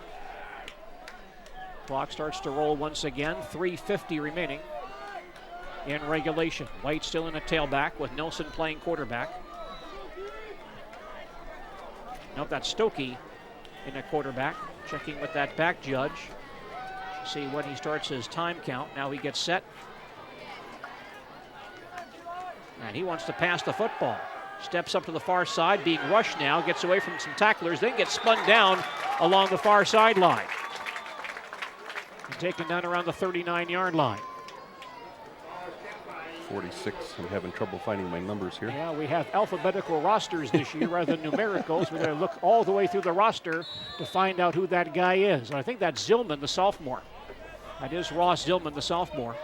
Clock starts to roll once again. 3:50 remaining in regulation. White still in a tailback with Nelson playing quarterback. Note that Stokey in a quarterback, checking with that back judge. See when he starts his time count. Now he gets set. And he wants to pass the football. Steps up to the far side, being rushed now, gets away from some tacklers, then gets spun down along the far sideline. And taken down around the 39-yard line. 46, I'm having trouble finding my numbers here. Yeah, we have alphabetical rosters this year rather than numericals. We're going to look all the way through the roster to find out who that guy is. And I think that's Zillman, the sophomore. That is Ross Zillman, the sophomore.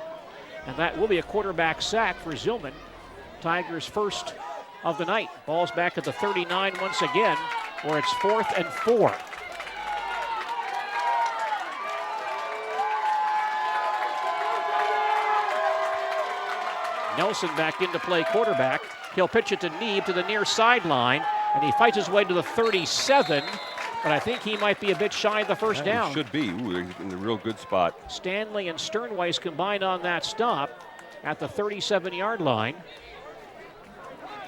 And that will be a quarterback sack for Zillman. Tigers' first of the night. Ball's back at the 39 once again, where it's 4th and 4. Nelson back in to play quarterback. He'll pitch it to Neeb to the near sideline, and he fights his way to the 37, but I think he might be a bit shy of the first down. He should be. Ooh, he's in a real good spot. Stanley and Sternweiss combined on that stop at the 37-yard line.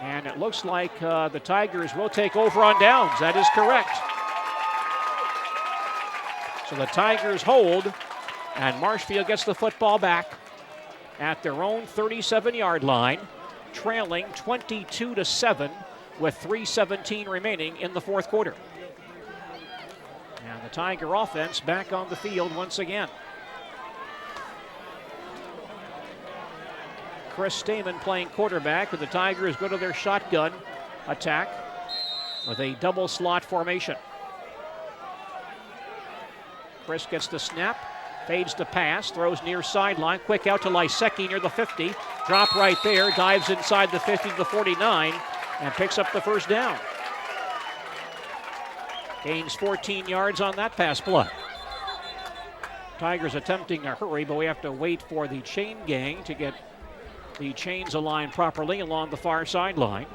And it looks like the Tigers will take over on downs. That is correct. So the Tigers hold, and Marshfield gets the football back at their own 37-yard line, trailing 22-7 with 3:17 remaining in the fourth quarter. And the Tiger offense back on the field once again. Chris Stamen playing quarterback, and the Tigers go to their shotgun attack with a double slot formation. Chris gets the snap, fades to pass, throws near sideline, quick out to Lysecki near the 50, drop right there, dives inside the 50 to the 49, and picks up the first down. Gains 14 yards on that pass play. Tigers attempting a hurry, but we have to wait for the chain gang to get the chains aligned properly along the far sideline.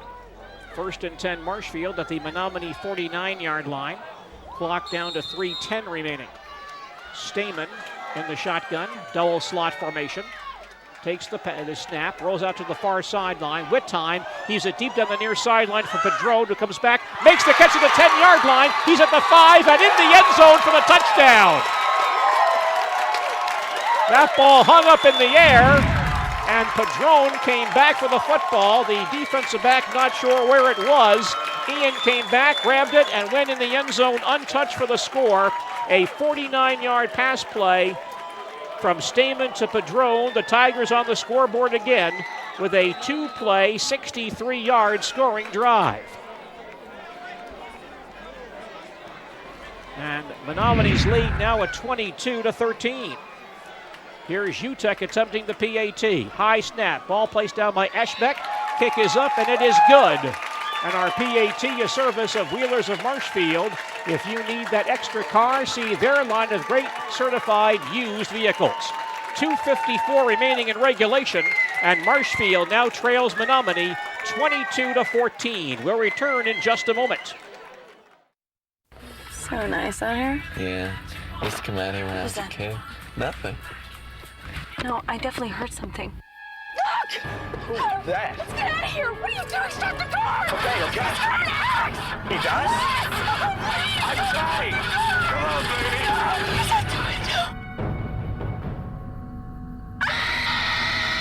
1st and 10 Marshfield at the Menomonie 49-yard line. Clock down to 3:10 remaining. Stamen in the shotgun, double slot formation. Takes the snap, rolls out to the far sideline. With time, he's it deep down the near sideline for Pedro, who comes back, makes the catch at the 10-yard line. He's at the 5 and in the end zone for the touchdown. That ball hung up in the air, And Padron came back for the football. The defensive back not sure where it was. Ian came back, grabbed it, and went in the end zone untouched for the score. A 49-yard pass play from Stamen to Padron. The Tigers on the scoreboard again with a 2-play, 63-yard scoring drive. And Menomonie's lead now at 22-13. Here's UTEC attempting the PAT. High snap, ball placed down by Eschbeck. Kick is up and it is good. And our PAT, a service of Wheelers of Marshfield. If you need that extra car, see their line of great certified used vehicles. 2:54 remaining in regulation, and Marshfield now trails Menomonie 22-14. We'll return in just a moment. So nice out here. Yeah, I used to come out here when I was a kid. Nothing. No, I definitely heard something. Look! Who's that? Let's get out of here! What are you doing? Start the car! Okay. He does? Okay. Come on, baby.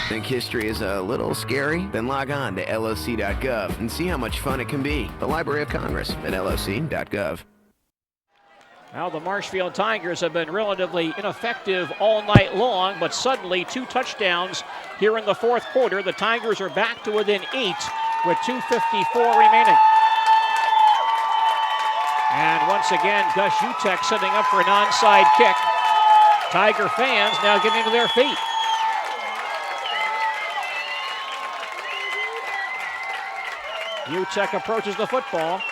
Think history is a little scary? Then log on to LOC.gov and see how much fun it can be. The Library of Congress at LOC.gov. Now the Marshfield Tigers have been relatively ineffective all night long, but suddenly 2 touchdowns here in the fourth quarter. The Tigers are back to within 8 with 2:54 remaining. And once again, Gus Utek setting up for an onside kick. Tiger fans now getting to their feet. Utek approaches the football.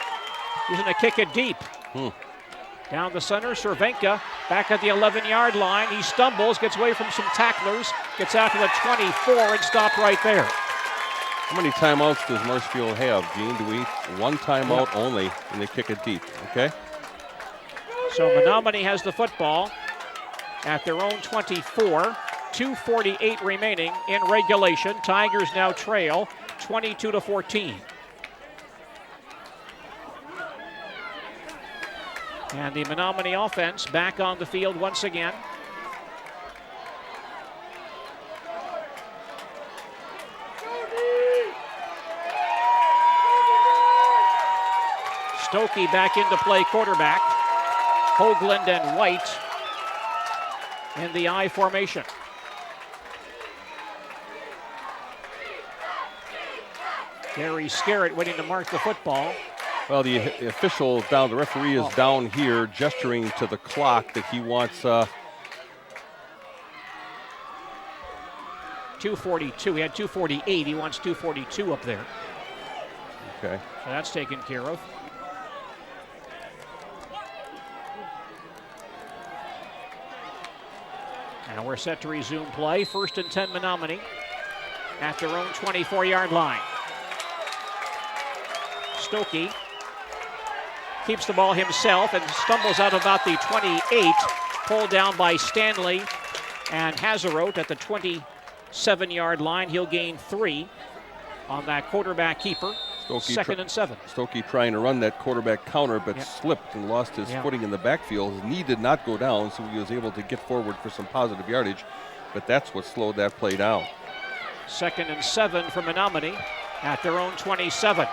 He's going to kick it deep. Down the center, Cervenka back at the 11-yard line. He stumbles, gets away from some tacklers, gets out to the 24 and stopped right there. How many timeouts does Marshfield have, Gene? Do we? One timeout only, and they kick it deep, okay? So Menomonie has the football at their own 24. 2:48 remaining in regulation. Tigers now trail 22-14. And the Menomonie offense back on the field once again. Stokey back into play, quarterback. Hoagland and White in the I formation. Gary Scarrett waiting to mark the football. Well, the official down, the referee is down here gesturing to the clock that he wants 2:42. He had 2:48. He wants 2:42 up there. Okay. So that's taken care of. And we're set to resume play. 1st and 10 Menomonie at their own 24-yard line. Stokey keeps the ball himself and stumbles out about the 28. Pulled down by Stanley and Hazerote at the 27-yard line. He'll gain 3 on that quarterback keeper. Stokey 2nd and 7. Stokey trying to run that quarterback counter, but slipped and lost his footing in the backfield. His knee did not go down, so he was able to get forward for some positive yardage, but that's what slowed that play down. 2nd and 7 for Menomonie at their own 27.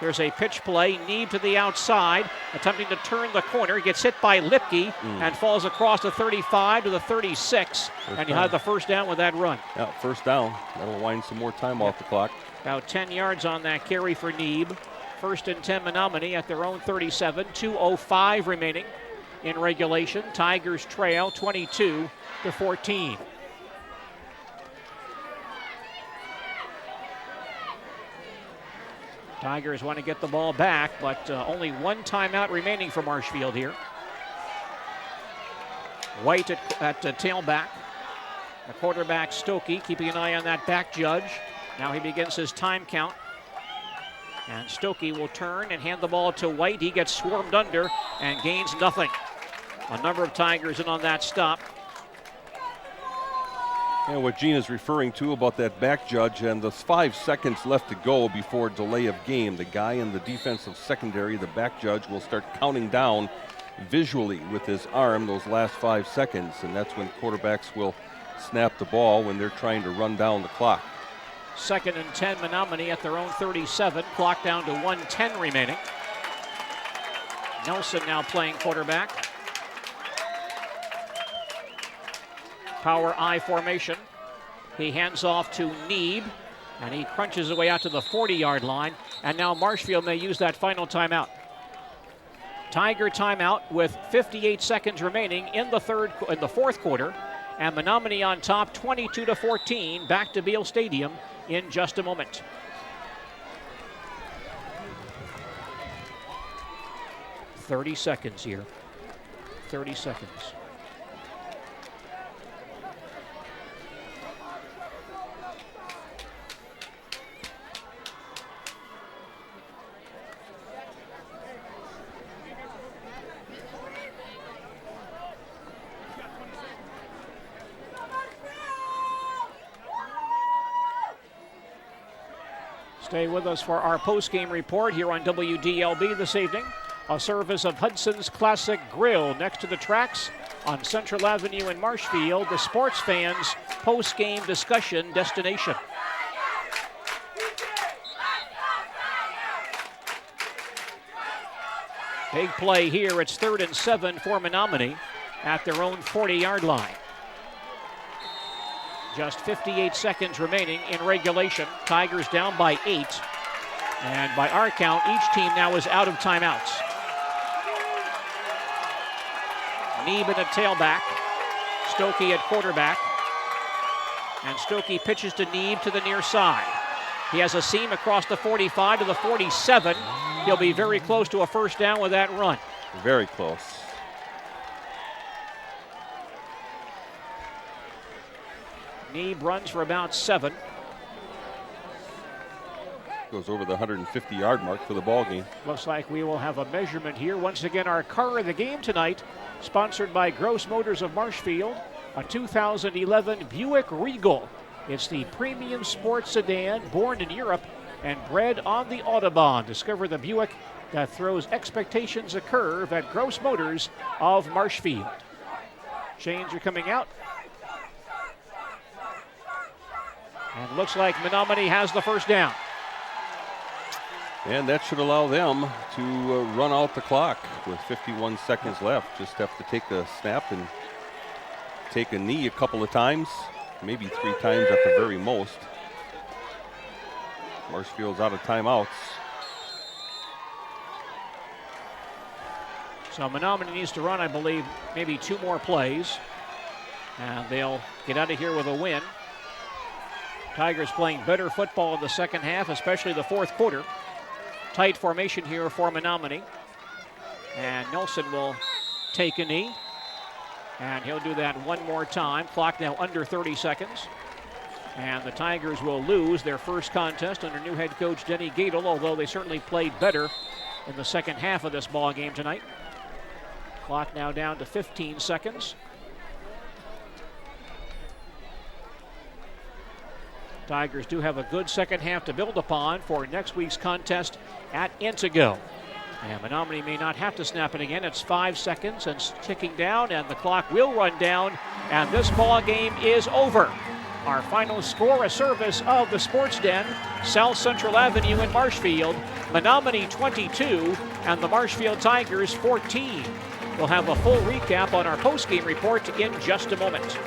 Here's a pitch play, Neeb to the outside, attempting to turn the corner, gets hit by Lipke and falls across the 35 to the 36, and he'll have the first down with that run. Yeah, first down. That'll wind some more time off the clock. About 10 yards on that carry for Neeb. 1st and 10 Menomonie at their own 37, 2:05 remaining in regulation. Tigers trail 22-14. Tigers want to get the ball back, but only 1 timeout remaining for Marshfield here. White at tailback. The quarterback, Stokey, keeping an eye on that back judge. Now he begins his time count. And Stokey will turn and hand the ball to White. He gets swarmed under and gains nothing. A number of Tigers in on that stop. And what Gene is referring to about that back judge, and the 5 seconds left to go before delay of game. The guy in the defensive secondary, the back judge, will start counting down visually with his arm those last 5 seconds, and that's when quarterbacks will snap the ball when they're trying to run down the clock. 2nd and 10, Menomonie at their own 37. Clock down to 1:10 remaining. Nelson now playing quarterback. Power I formation. He hands off to Neeb, and he crunches his way out to the 40-yard line. And now Marshfield may use that final timeout. Tiger timeout with 58 seconds remaining in the fourth quarter. And Menomonie on top, 22-14. Back to Beal Stadium in just a moment. "30 seconds here. 30 seconds. Stay with us for our post-game report here on WDLB this evening. A service of Hudson's Classic Grill next to the tracks on Central Avenue in Marshfield, the sports fans' post-game discussion destination. Big play here. It's 3rd and 7 for Menomonie at their own 40-yard line. Just 58 seconds remaining in regulation. Tigers down by 8. And by our count, each team now is out of timeouts. Neeb in a tailback. Stokey at quarterback. And Stokey pitches to Neeb to the near side. He has a seam across the 45 to the 47. He'll be very close to a first down with that run. Very close. Neeb runs for about 7. Goes over the 150-yard mark for the ball game. Looks like we will have a measurement here. Once again, our car of the game tonight, sponsored by Gross Motors of Marshfield, a 2011 Buick Regal. It's the premium sports sedan born in Europe and bred on the Autobahn. Discover the Buick that throws expectations a curve at Gross Motors of Marshfield. Chains are coming out. And looks like Menomonie has the first down. And that should allow them to run out the clock with 51 seconds left. Just have to take a snap and take a knee a couple of times, maybe 3 times at the very most. Marshfield's out of timeouts. So Menomonie needs to run, I believe, maybe 2 more plays. And they'll get out of here with a win. Tigers playing better football in the second half, especially the fourth quarter. Tight formation here for Menomonie. And Nelson will take a knee. And he'll do that one more time. Clock now under 30 seconds. And the Tigers will lose their first contest under new head coach Denny Gadel, although they certainly played better in the second half of this ball game tonight. Clock now down to 15 seconds. Tigers do have a good second half to build upon for next week's contest at Intego. And Menomonie may not have to snap it again. It's 5 seconds and ticking down, and the clock will run down, and this ball game is over. Our final score, a service of the Sports Den, South Central Avenue in Marshfield. Menomonie 22 and the Marshfield Tigers 14. We'll have a full recap on our post-game report in just a moment.